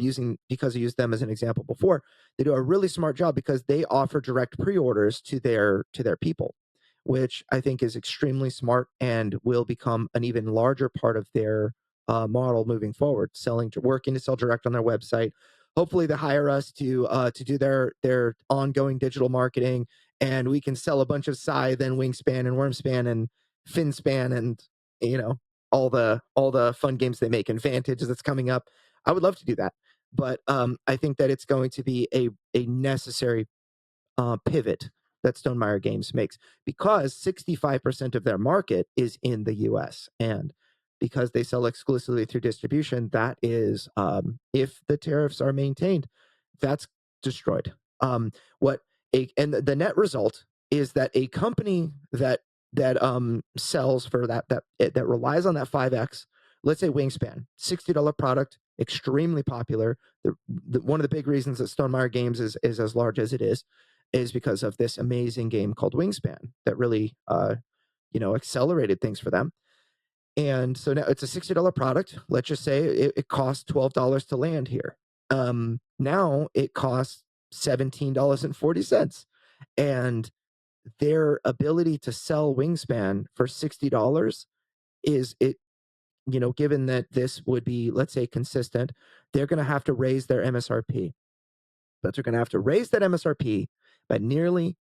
because I used them as an example before. They do a really smart job because they offer direct pre-orders to their people, which I think is extremely smart and will become an even larger part of their model moving forward. Working to sell direct on their website. Hopefully, they hire us to do their ongoing digital marketing, and we can sell a bunch of Scythe and Wingspan and Wormspan and Finspan and all the fun games they make and Vantage that's coming up. I would love to do that, but I think that it's going to be a necessary pivot that Stonemaier Games makes, because 65% of their market is in the US, and because they sell exclusively through distribution, that is, if the tariffs are maintained, that's destroyed. What and the net result is that a company that sells for that relies on that 5x, let's say Wingspan, $60 product, extremely popular. One of the big reasons that Stonemaier Games is as large as it is because of this amazing game called Wingspan that really accelerated things for them. And so now it's a $60 product. Let's just say it costs $12 to land here. Now it costs $17.40. And their ability to sell Wingspan for $60 is it, given that this would be, let's say, consistent, they're going to have to raise their MSRP. But they're going to have to raise that MSRP by nearly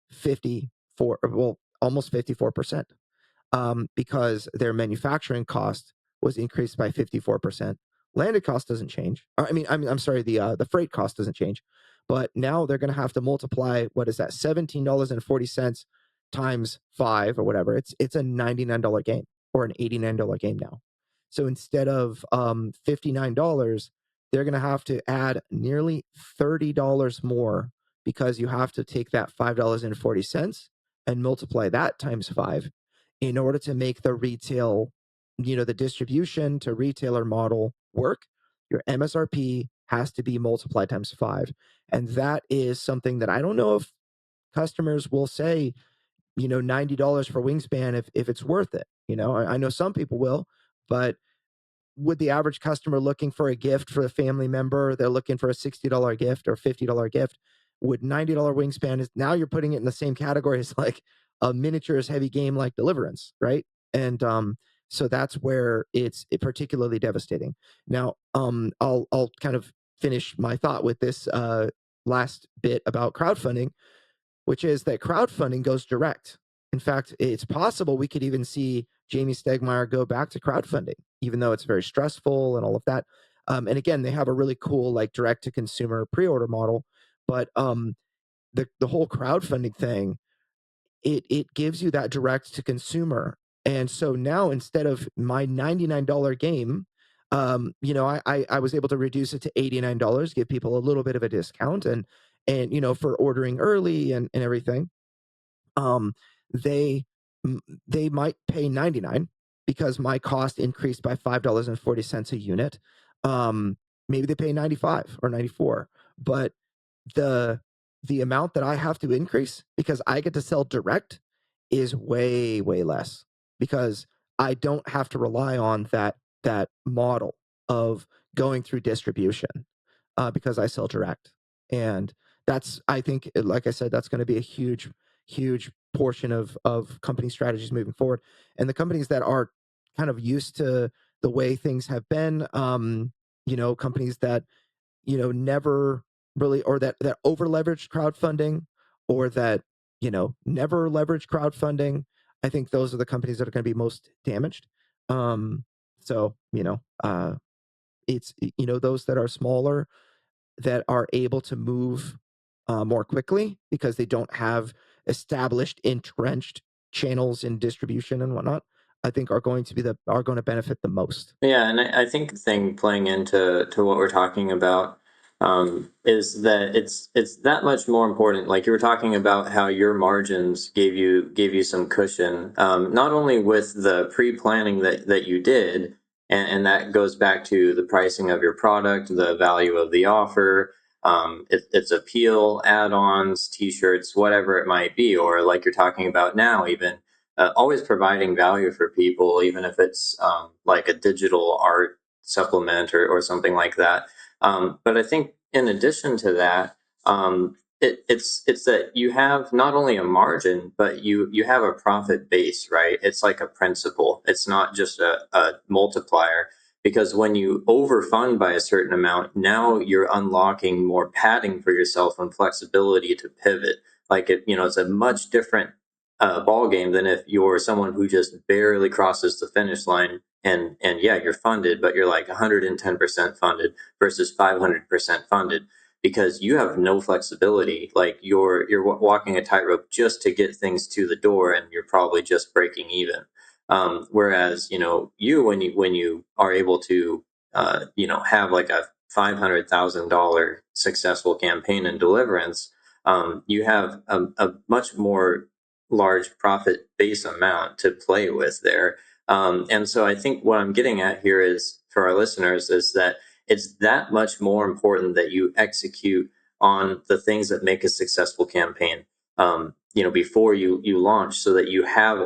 almost 54%, because their manufacturing cost was increased by 54%. Landed cost doesn't change. I'm sorry, the freight cost doesn't change, but now they're going to have to multiply, what is that, $17.40 times 5 or whatever. It's a $99 game or an $89 game now. So instead of $59, they're going to have to add nearly $30 more, because you have to take that $5.40 and multiply that times 5 in order to make the retail, the distribution to retailer model work. Your MSRP has to be multiplied times 5. And that is something that I don't know if customers will say, $90 for Wingspan if it's worth it. I know some people will, but would the average customer looking for a gift for a family member, they're looking for a $60 gift or $50 gift, would $90 Wingspan is, now you're putting it in the same category as like a miniatures heavy game like Deliverance, right? And so that's where it's particularly devastating. Now, I'll kind of finish my thought with this last bit about crowdfunding, which is that crowdfunding goes direct. In fact, it's possible we could even see Jamie Stegmaier go back to crowdfunding, even though it's very stressful and all of that. And again, they have a really cool like direct to consumer pre-order model, but the whole crowdfunding thing, it gives you that direct to consumer. And so now instead of my $99 game, I was able to reduce it to $89, give people a little bit of a discount, and for ordering early and everything. They they might pay 99 because my cost increased by $5.40 a unit. Maybe they pay 95 or 94, but the amount that I have to increase because I get to sell direct is way less, because I don't have to rely on that model of going through distribution, because I sell direct. And that's, I think, like I said, that's going to be a huge portion of company strategies moving forward. And the companies that are kind of used to the way things have been, companies that never really, or that over leveraged crowdfunding, or that never leveraged crowdfunding, I think those are the companies that are going to be most damaged. So it's those that are smaller, that are able to move more quickly because they don't have established entrenched channels in distribution and whatnot. I think are going to benefit the most. Yeah, and I think the thing playing into what we're talking about is that it's that much more important. Like you were talking about how your margins gave you some cushion, not only with the pre-planning that you did, and that goes back to the pricing of your product, the value of the offer, its appeal, add-ons, t-shirts, whatever it might be, or like you're talking about now, even always providing value for people, even if it's like a digital art supplement or something like that. But I think in addition to that, it's that you have not only a margin, but you have a profit base, right? It's like a principal. It's not just a multiplier. Because when you overfund by a certain amount, now you're unlocking more padding for yourself and flexibility to pivot. Like it's a much different ball game than if you're someone who just barely crosses the finish line and yeah, you're funded, but you're like 110% funded versus 500% funded because you have no flexibility. Like you're walking a tightrope just to get things to the door, and you're probably just breaking even. Whereas when you are able to have like a $500,000 successful campaign in deliverance, you have a much more large profit base amount to play with there. And so I think what I'm getting at here is for our listeners is that it's that much more important that you execute on the things that make a successful campaign. Before you launch, so that you have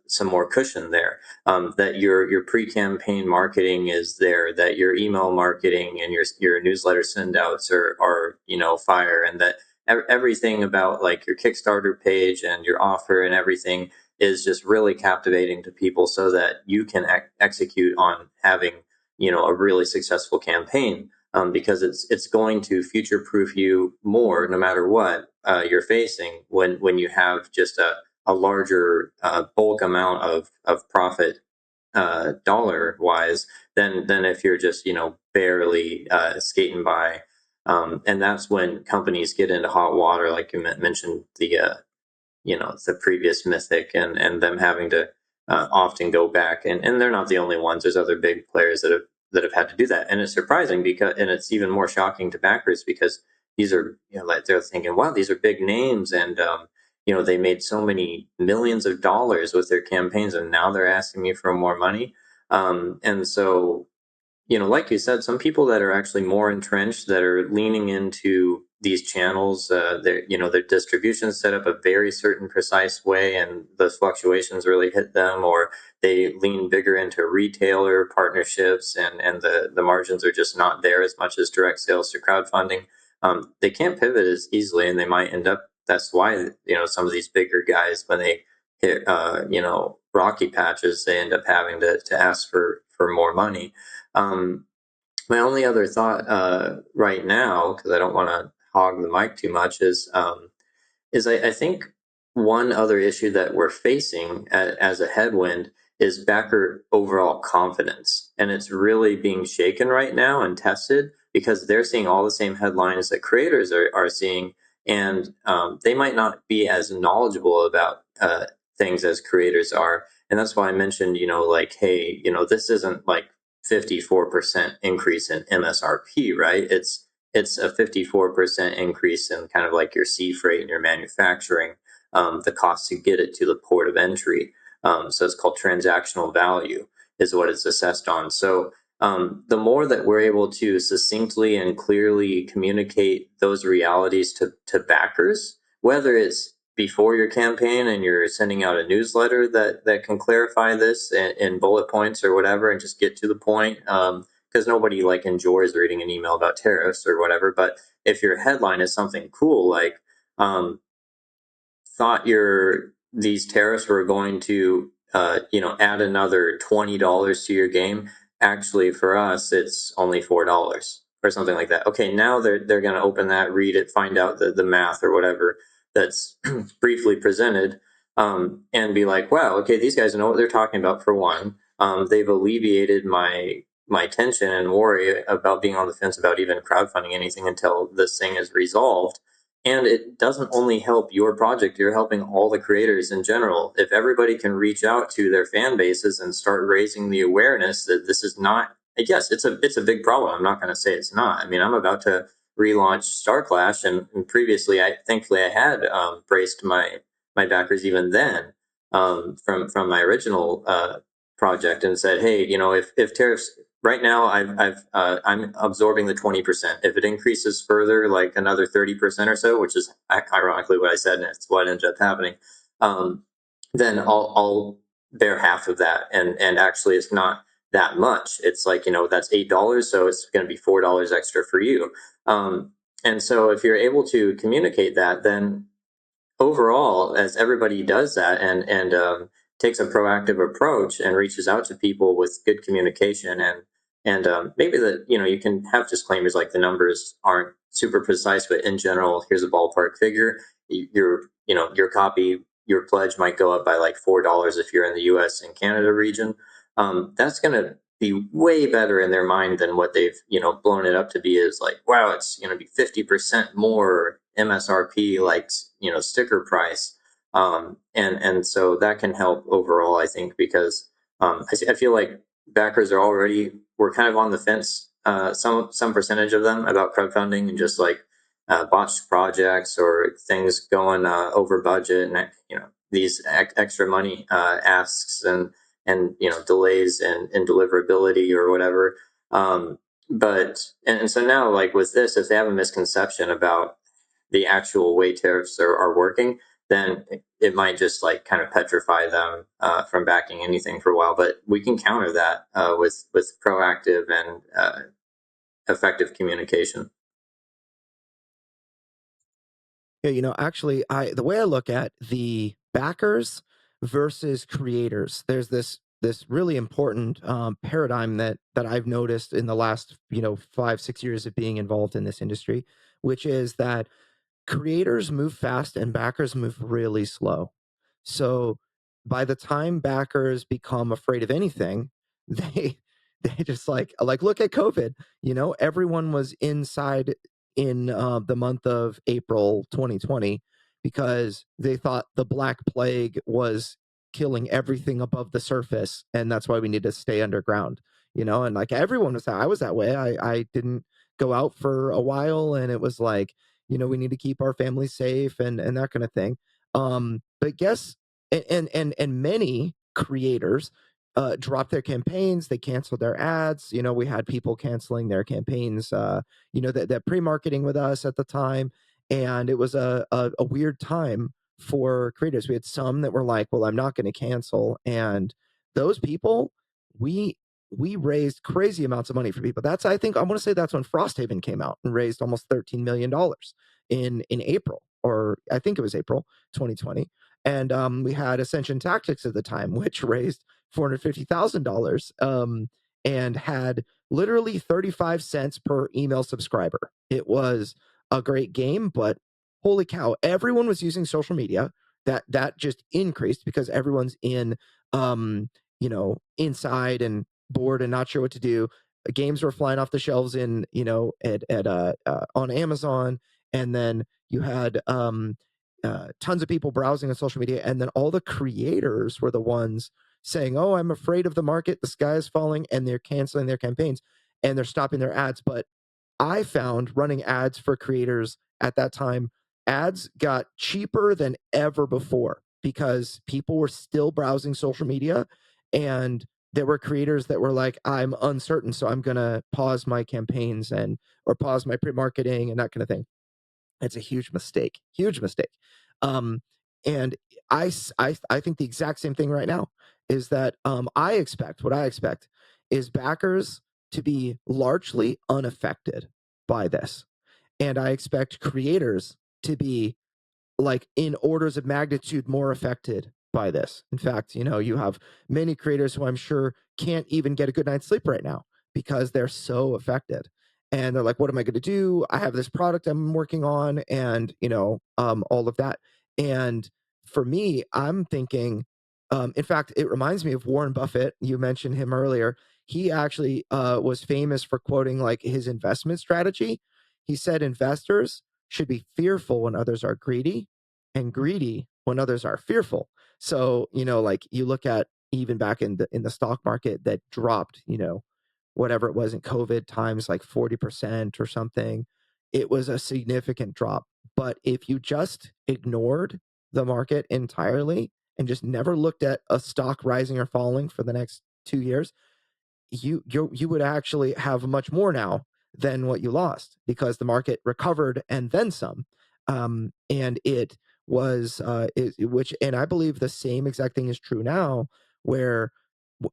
some more cushion there. That your pre-campaign marketing is there, that your email marketing and your newsletter sendouts are fire, and that everything about like your Kickstarter page and your offer and everything is just really captivating to people, so that you can execute on having a really successful campaign, because it's going to future proof you more no matter what you're facing when you have just a larger bulk amount of profit dollar wise than if you're just barely skating by. And that's when companies get into hot water, like you mentioned the previous mythic, and them having to often go back, and they're not the only ones. There's other big players that have had to do that, and it's surprising and it's even more shocking to backers because these are like they're thinking, wow, these are big names, and they made so many millions of dollars with their campaigns, and now they're asking me for more money. And so like you said, some people that are actually more entrenched, that are leaning into these channels, their distribution set up a very certain precise way, and the fluctuations really hit them, or they lean bigger into retailer partnerships, and the margins are just not there as much as direct sales to crowdfunding. They can't pivot as easily, and they might end up. That's why some of these bigger guys, when they hit rocky patches, they end up having to ask for more money. My only other thought right now, because I don't want to hog the mic too much, is I think one other issue that we're facing as a headwind is backer overall confidence, and it's really being shaken right now and tested because they're seeing all the same headlines that creators are seeing, and they might not be as knowledgeable about things as creators are. And that's why I mentioned, like, hey, this isn't like 54% increase in MSRP, right? It's a 54% increase in kind of like your sea freight and your manufacturing, the cost to get it to the port of entry. So it's called transactional value is what it's assessed on. So the more that we're able to succinctly and clearly communicate those realities to backers, whether it's before your campaign and you're sending out a newsletter that can clarify this in bullet points or whatever, and just get to the point, because nobody like enjoys reading an email about tariffs or whatever. But if your headline is something cool like thought these tariffs were going to add another $20 to your game, actually for us it's only $4 or something like that. Okay, now they're going to open that, read it, find out the math or whatever that's briefly presented, and be like, wow, okay, these guys know what they're talking about. For one, they've alleviated my tension and worry about being on the fence about even crowdfunding anything until this thing is resolved. and it doesn't only help your project, you're helping all the creators in general. If everybody can reach out to their fan bases and start raising the awareness that this is not, yes, it's a big problem. I'm not going to say it's not. I mean, I'm about to relaunch Star Clash, and previously, thankfully I had braced my backers even then from my original project and said, hey, if tariffs right now I'm absorbing the 20%. If it increases further, like another 30% or so, which is ironically what I said, and it's what ended up happening, then I'll bear half of that. And actually, it's not that much. It's like, that's $8, so it's going to be $4 extra for you. And so if you're able to communicate that, then overall, as everybody does that and takes a proactive approach and reaches out to people with good communication and maybe that you can have disclaimers like the numbers aren't super precise, but in general, here's a ballpark figure. Your copy, your pledge might go up by like $4 if you're in the U.S. and Canada region. That's going to be way better in their mind than what they've blown it up to be. Is like, wow, it's going to be 50% more MSRP, like sticker price, and so that can help overall, I think, because I feel like backers we're kind of on the fence, some percentage of them, about crowdfunding and just like botched projects or things going over budget, and these extra money asks and delays in deliverability or whatever. But and so now, like with this, if they have a misconception about the actual way tariffs are working, then it might just like kind of petrify them from backing anything for a while. But we can counter that with proactive and effective communication. Yeah, actually, the way I look at the backers versus creators, there's this really important paradigm that I've noticed in the last 5-6 years of being involved in this industry, which is that creators move fast and backers move really slow. So by the time backers become afraid of anything, they just like look at COVID. Everyone was inside in the month of April 2020 because they thought the Black Plague was killing everything above the surface, and that's why we need to stay underground. And like everyone was I was that way. I didn't go out for a while, and it was like, we need to keep our family safe and that kind of thing. But guess and many creators dropped their campaigns. They canceled their ads. We had people canceling their campaigns. That pre-marketing with us at the time, and it was a weird time for creators. We had some that were like, "Well, I'm not going to cancel," and those people, we we raised crazy amounts of money for people. I think I want to say that's when Frosthaven came out and raised almost $13 million in April, or I think it was April 2020. And we had Ascension Tactics at the time, which raised $450,000 and had literally 35 cents per email subscriber. It was a great game, but holy cow, everyone was using social media. That just increased because everyone's inside and bored and not sure what to do. Games were flying off the shelves on Amazon, and then you had tons of people browsing on social media, and then all the creators were the ones saying, "Oh, I'm afraid of the market. The sky is falling," and they're canceling their campaigns and they're stopping their ads. But I found running ads for creators at that time, ads got cheaper than ever before because people were still browsing social media, and there were creators that were like, I'm uncertain, so I'm going to pause my campaigns or pause my pre-marketing and that kind of thing. It's a huge mistake, huge mistake. And I think the exact same thing right now is that what I expect is backers to be largely unaffected by this. And I expect creators to be like in orders of magnitude more affected by this. In fact, you have many creators who I'm sure can't even get a good night's sleep right now because they're so affected. And they're like, what am I going to do? I have this product I'm working on, and all of that. And for me, I'm thinking, in fact, it reminds me of Warren Buffett. You mentioned him earlier. He actually was famous for quoting like his investment strategy. He said, investors should be fearful when others are greedy, and greedy when others are fearful. So, like you look at even back in the stock market that dropped, whatever it was in COVID times, like 40% or something. It was a significant drop. But if you just ignored the market entirely and just never looked at a stock rising or falling for the next 2 years, you would actually have much more now than what you lost, because the market recovered and then some. And it was which, and I believe the same exact thing is true now, where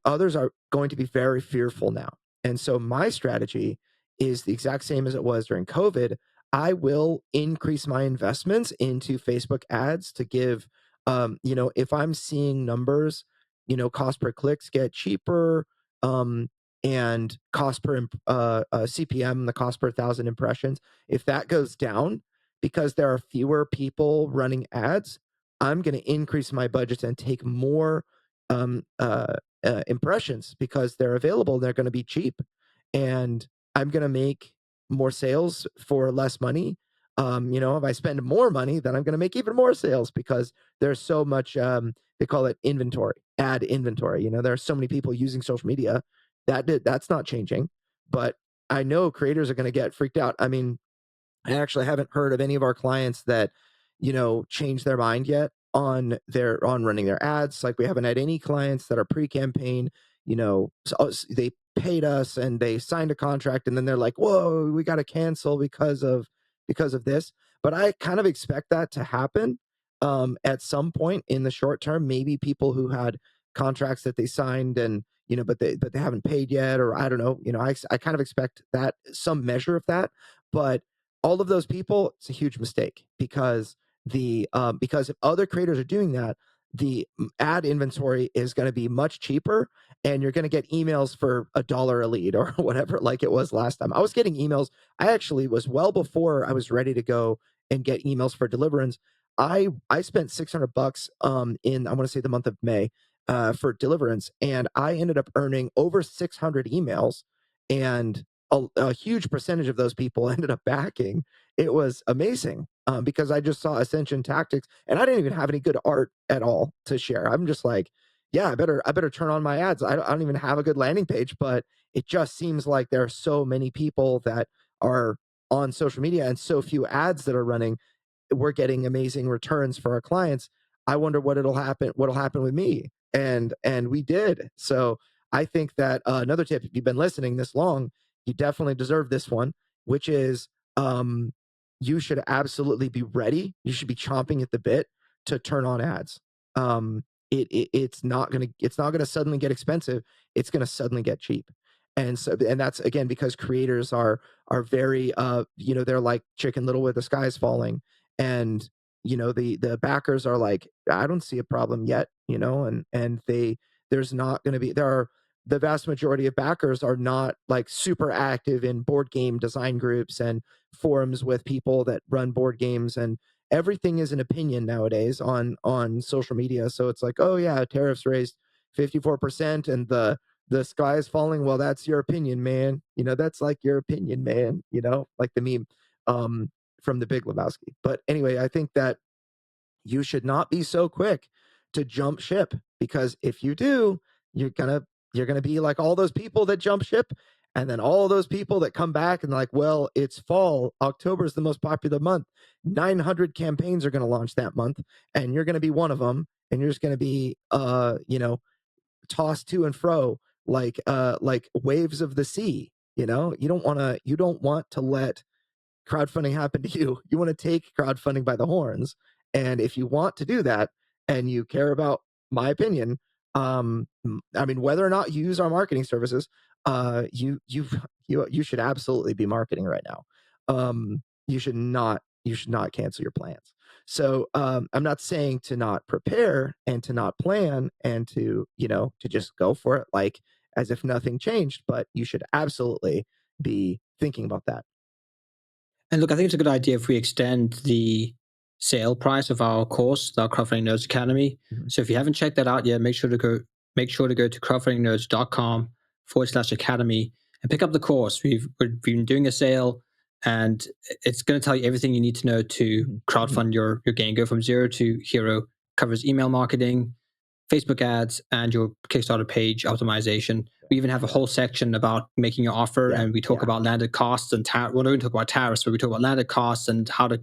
others are going to be very fearful now. And so my strategy is the exact same as it was during COVID. I will increase my investments into Facebook ads to give, if I'm seeing numbers, cost per clicks get cheaper, um, and cost per CPM, the cost per 1,000 impressions, if that goes down because there are fewer people running ads, I'm going to increase my budgets and take more um, uh, impressions because they're available. They're going to be cheap, and I'm going to make more sales for less money. If I spend more money, then I'm going to make even more sales because there's so much. They call it inventory, ad inventory. There are so many people using social media that's not changing. But I know creators are going to get freaked out. I mean, I actually haven't heard of any of our clients that, changed their mind yet on running their ads. Like, we haven't had any clients that are pre-campaign, they paid us and they signed a contract and then they're like, whoa, we got to cancel because of this. But I kind of expect that to happen at some point in the short term. Maybe people who had contracts that they signed and, but they haven't paid yet, or I don't know, I kind of expect that, some measure of that. But all of those people, it's a huge mistake, because because if other creators are doing that, the ad inventory is going to be much cheaper, and you're going to get emails for $1 a lead or whatever, like it was last time. I was getting emails. I actually was, well before I was ready to go and get emails for Deliverance. I spent $600 in, I want to say, the month of May for Deliverance, and I ended up earning over 600 emails, and a huge percentage of those people ended up backing. It was amazing because I just saw Ascension Tactics, and I didn't even have any good art at all to share. I'm just like, yeah, I better turn on my ads. I don't even have a good landing page, but it just seems like there are so many people that are on social media and so few ads that are running. We're getting amazing returns for our clients. I wonder what'll happen with me. And we did. So I think that another tip, if you've been listening this long, you definitely deserve this one, which is you should absolutely be ready. You should be chomping at the bit to turn on ads. It's not gonna suddenly get expensive. It's gonna suddenly get cheap. And so, and that's again because creators are very they're like Chicken Little with the sky's falling, and the backers are like, I don't see a problem yet, and there's not going to be, the vast majority of backers are not like super active in board game design groups and forums with people that run board games, and everything is an opinion nowadays on social media. So it's like, oh yeah, tariffs raised 54% and the sky is falling. Well, that's your opinion, man. That's like your opinion, man. Like the meme from the Big Lebowski. But anyway, I think that you should not be so quick to jump ship, because if you do, you're gonna be like all those people that jump ship, and then all those people that come back and like, well, it's fall. October is the most popular month. 900 campaigns are going to launch that month, and you're going to be one of them, and you're just going to be tossed to and fro like waves of the sea. You don't want to let crowdfunding happen to you. You want to take crowdfunding by the horns. And if you want to do that and you care about my opinion, I mean, whether or not you use our marketing services, you should absolutely be marketing right now. You should not cancel your plans. So I'm not saying to not prepare and to not plan and to just go for it like as if nothing changed, but you should absolutely be thinking about that. And look, I think it's a good idea if we extend the sale price of our course, our Crowdfunding Nerds Academy. Mhm. So if you haven't checked that out yet, make sure to go to crowdfundingnerds.com/academy and pick up the course. We've been doing a sale and it's going to tell you everything you need to know to crowdfund your game. Go from zero to hero. Covers email marketing, Facebook ads, and your Kickstarter page optimization. We even have a whole section about making your offer, and we talk about landed costs and well, we don't talk about tariffs, but we talk about landed costs and how to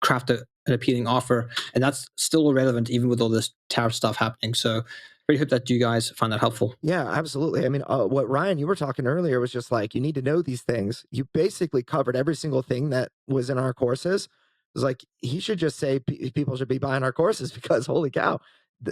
craft an appealing offer, and that's still relevant even with all this tariff stuff happening. So really hope that you guys find that helpful. Yeah, absolutely. I mean, what Ryan, you were talking earlier was just like, you need to know these things. You basically covered every single thing that was in our courses. It was like, he should just say people should be buying our courses because holy cow,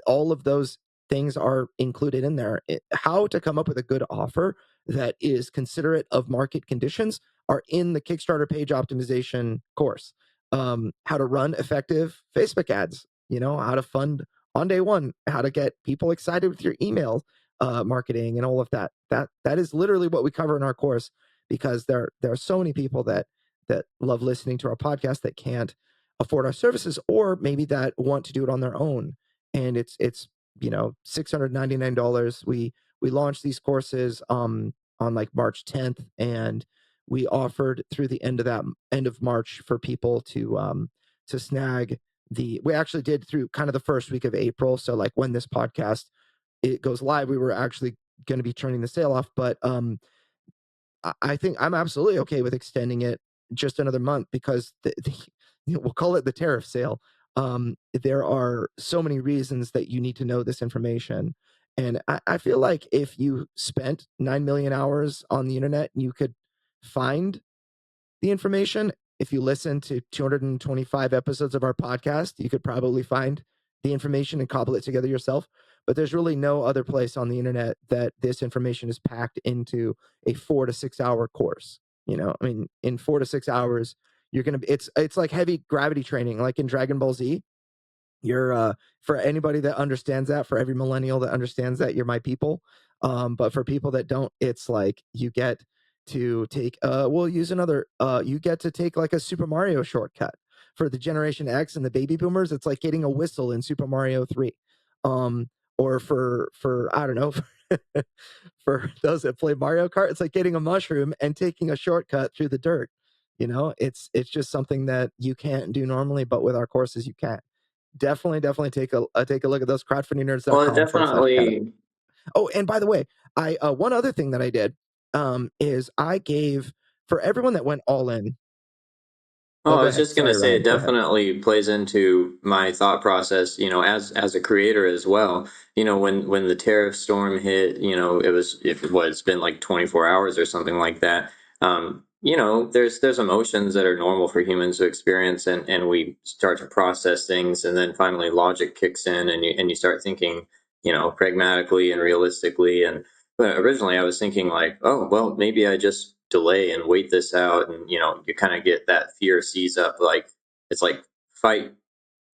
all of those things are included in there. How to come up with a good offer that is considerate of market conditions are in the Kickstarter page optimization course. How to run effective Facebook ads, how to fund on day one, how to get people excited with your email marketing and all of that. That is literally what we cover in our course, because there are so many people that love listening to our podcast that can't afford our services, or maybe that want to do it on their own. And it's $699. We launched these courses on like March 10th, and we offered through the end of March for people to snag we actually did through kind of the first week of April. So like when this podcast it goes live, we were actually going to be turning the sale off, but I think I'm absolutely okay with extending it just another month, because we'll call it the tariff sale. There are so many reasons that you need to know this information. And I feel like if you spent 9 million hours on the internet, you could find the information. If you listen to 225 episodes of our podcast, you could probably find the information and cobble it together yourself. But there's really no other place on the internet that this information is packed into a 4 to 6 hour course. I mean, in 4 to 6 hours, you're going to be, it's like heavy gravity training, like in Dragon Ball Z. You're for anybody that understands that, for every millennial that understands that, you're my people. But for people that don't, it's like you get to take we'll use another you get to take like a Super Mario shortcut. For the Generation X and the baby boomers, it's like getting a whistle in Super Mario 3. Or for I don't know, for those that play Mario Kart, it's like getting a mushroom and taking a shortcut through the dirt. It's just something that you can't do normally, but with our courses you can. Definitely take a look at those crowdfundingnerds.com. Well, definitely. Oh, and by the way, I one other thing that I did is I gave, for everyone that went all in. Oh, I was just going to say, it definitely plays into my thought process, as a creator as well. When the tariff storm hit, it's been like 24 hours or something like that. There's emotions that are normal for humans to experience, and we start to process things, and then finally logic kicks in, and you start thinking, pragmatically and realistically. But originally I was thinking like, oh, well, maybe I just delay and wait this out. And, you kind of get that fear seize up. Like, it's like fight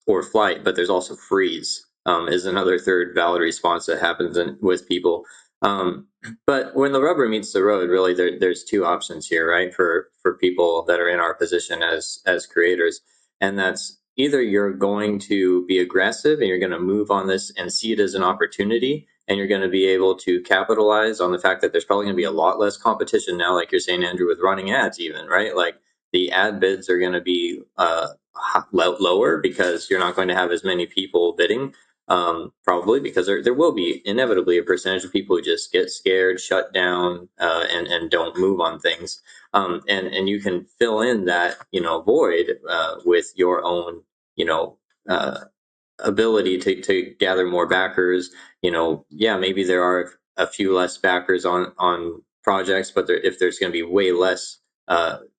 or flight, but there's also freeze, is another third valid response that happens with people. But when the rubber meets the road, really, there's two options here, right? For people that are in our position as creators. And that's either you're going to be aggressive and you're going to move on this and see it as an opportunity, and you're going to be able to capitalize on the fact that there's probably going to be a lot less competition now, like you're saying, Andrew, with running ads even, right? Like the ad bids are going to be lower because you're not going to have as many people bidding, probably because there will be inevitably a percentage of people who just get scared, shut down, and don't move on things. And you can fill in that, void with your own, ability to gather more backers. Maybe there are a few less backers on projects, but if there's going to be way less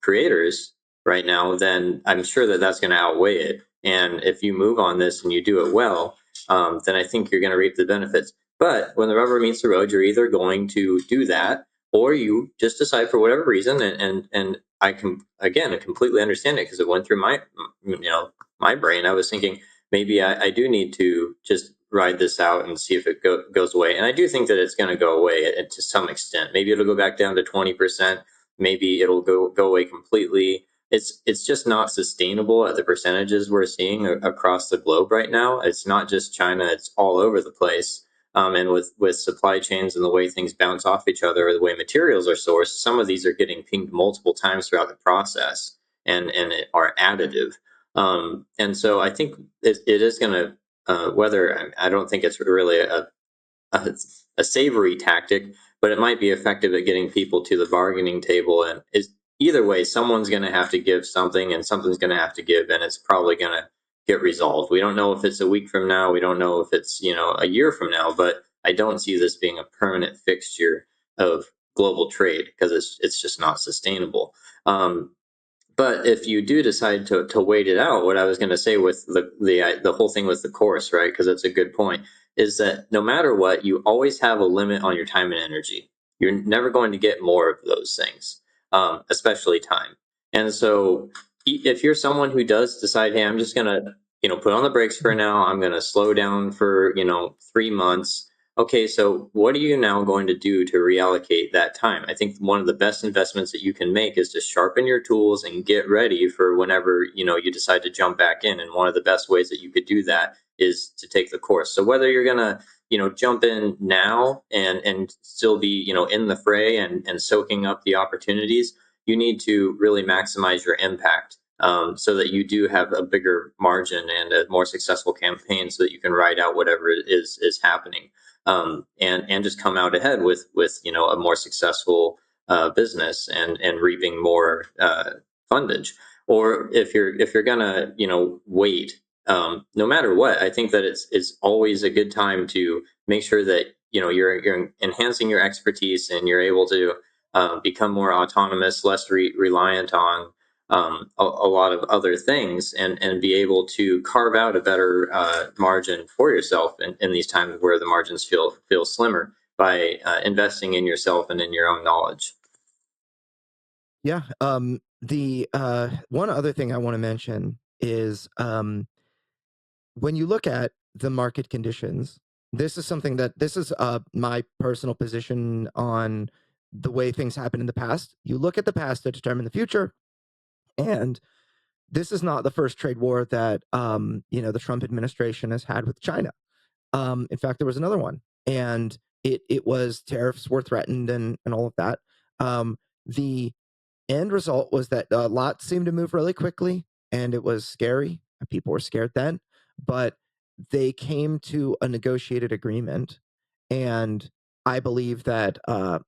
creators right now, then I'm sure that that's going to outweigh it. And if you move on this and you do it well, then I think you're going to reap the benefits. But when the rubber meets the road, you're either going to do that, or you just decide for whatever reason. And I completely understand it, because it went through my brain. I was thinking, maybe I do need to just ride this out and see if it goes away. And I do think that it's going to go away to some extent. Maybe it'll go back down to 20%. Maybe it'll go away completely. It's just not sustainable at the percentages we're seeing across the globe right now. It's not just China; it's all over the place. And with supply chains and the way things bounce off each other, or the way materials are sourced, some of these are getting pinged multiple times throughout the process and are additive. And so I think it is going to, whether I don't think it's really a savory tactic, but it might be effective at getting people to the bargaining table. And is either way, someone's going to have to give something, and something's going to have to give, and it's probably going to get resolved. We don't know if it's a week from now. We don't know if it's a year from now. But I don't see this being a permanent fixture of global trade because it's just not sustainable. But if you do decide to wait it out, what I was going to say with the whole thing with the course, right? Because it's a good point, is that no matter what, you always have a limit on your time and energy. You're never going to get more of those things, especially time. And so, if you're someone who does decide, hey, I'm just going to put on the brakes for now. I'm going to slow down for 3 months. Okay, so what are you now going to do to reallocate that time? I think one of the best investments that you can make is to sharpen your tools and get ready for whenever you decide to jump back in. And one of the best ways that you could do that is to take the course. So whether you're gonna jump in now and still be in the fray and soaking up the opportunities, you need to really maximize your impact. So that you do have a bigger margin and a more successful campaign, so that you can ride out whatever is happening. And just come out ahead with a more successful business and reaping more fundage. Or if you're gonna wait, no matter what, I think that it's always a good time to make sure that you're enhancing your expertise and you're able to become more autonomous, less reliant on a lot of other things, and be able to carve out a better margin for yourself in these times where the margins feel slimmer, by investing in yourself and in your own knowledge. Yeah. The one other thing I want to mention is when you look at the market conditions, this is my personal position on the way things happen in the past. You look at the past to determine the future, and this is not the first trade war that the Trump administration has had with China. In fact, there was another one, and it was tariffs were threatened and all of that. The end result was that a lot seemed to move really quickly, and it was scary. People were scared then, but they came to a negotiated agreement. And I believe that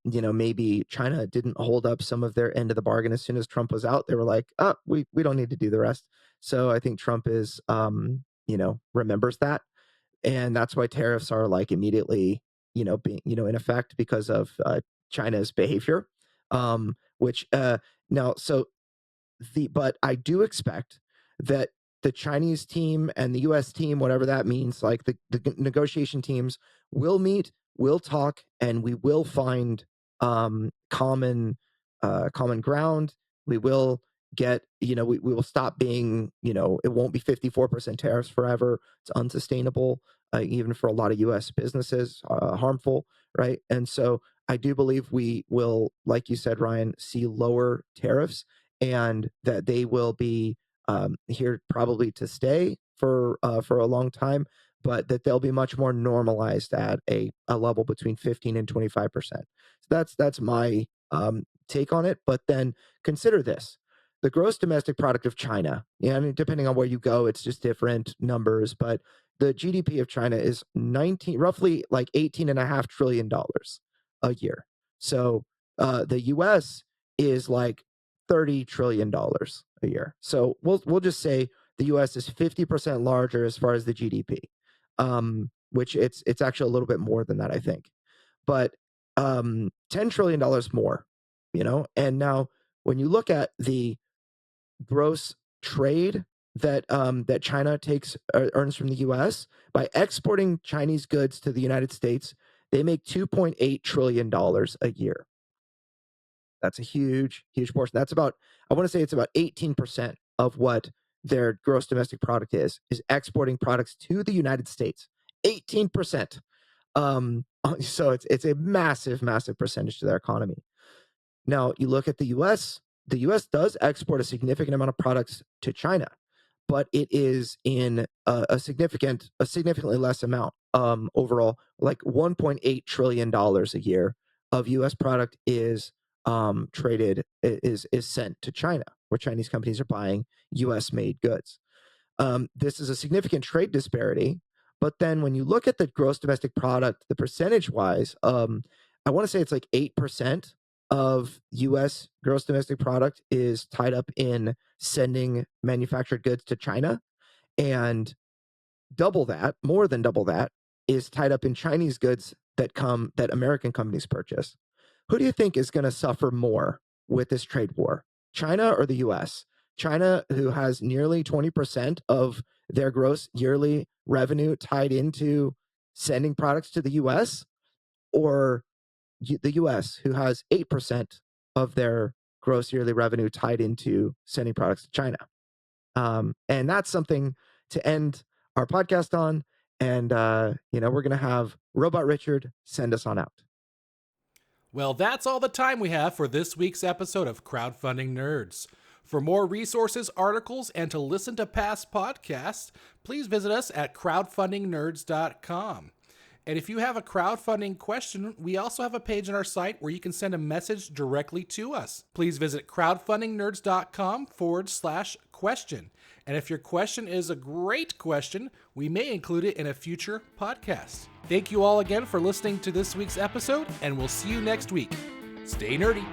maybe China didn't hold up some of their end of the bargain. As soon as Trump was out, they were like, "Oh, we don't need to do the rest." So I think Trump is remembers that, and that's why tariffs are like immediately being in effect because of China's behavior. Which now so but I do expect that the Chinese team and the US team, whatever that means, like the negotiation teams, will meet, will talk, and we will find common ground. We will get, we will stop being, it won't be 54% tariffs forever. It's unsustainable, even for a lot of US businesses, harmful, right? And so I do believe we will, like you said, Ryan, see lower tariffs, and that they will be here probably to stay for a long time, but that they'll be much more normalized at a level between 15 and 25%. So that's my take on it. But then consider this: the gross domestic product of China. Yeah, I mean, depending on where you go, it's just different numbers, but the GDP of China is roughly like $18.5 trillion a year. So the US is like $30 trillion a year. So we'll just say the US is 50% larger as far as the GDP. Which it's actually a little bit more than that, I think. But $10 trillion more, and now when you look at the gross trade that China earns from the US by exporting Chinese goods to the United States, they make $2.8 trillion a year. That's a huge portion. That's about, I want to say it's about 18% of what their gross domestic product is exporting products to the United States. 18%. So it's a massive percentage to their economy. Now you look at the US. The US does export a significant amount of products to China, but it is in a significantly less amount overall. Like $1.8 trillion a year of U.S. product is sent to China, where Chinese companies are buying U.S. made goods. This is a significant trade disparity. But then when you look at the gross domestic product, the percentage wise, I want to say it's like 8% of US gross domestic product is tied up in sending manufactured goods to China. And more than double that, is tied up in Chinese goods that American companies purchase. Who do you think is going to suffer more with this trade war? China or the US? China, who has nearly 20% of their gross yearly revenue tied into sending products to the US, or the US, who has 8% of their gross yearly revenue tied into sending products to China? And that's something to end our podcast on. And, we're going to have Robot Richard send us on out. Well, that's all the time we have for this week's episode of Crowdfunding Nerds. For more resources, articles, and to listen to past podcasts, please visit us at crowdfundingnerds.com. And if you have a crowdfunding question, we also have a page on our site where you can send a message directly to us. Please visit crowdfundingnerds.com/question. And if your question is a great question, we may include it in a future podcast. Thank you all again for listening to this week's episode, and we'll see you next week. Stay nerdy.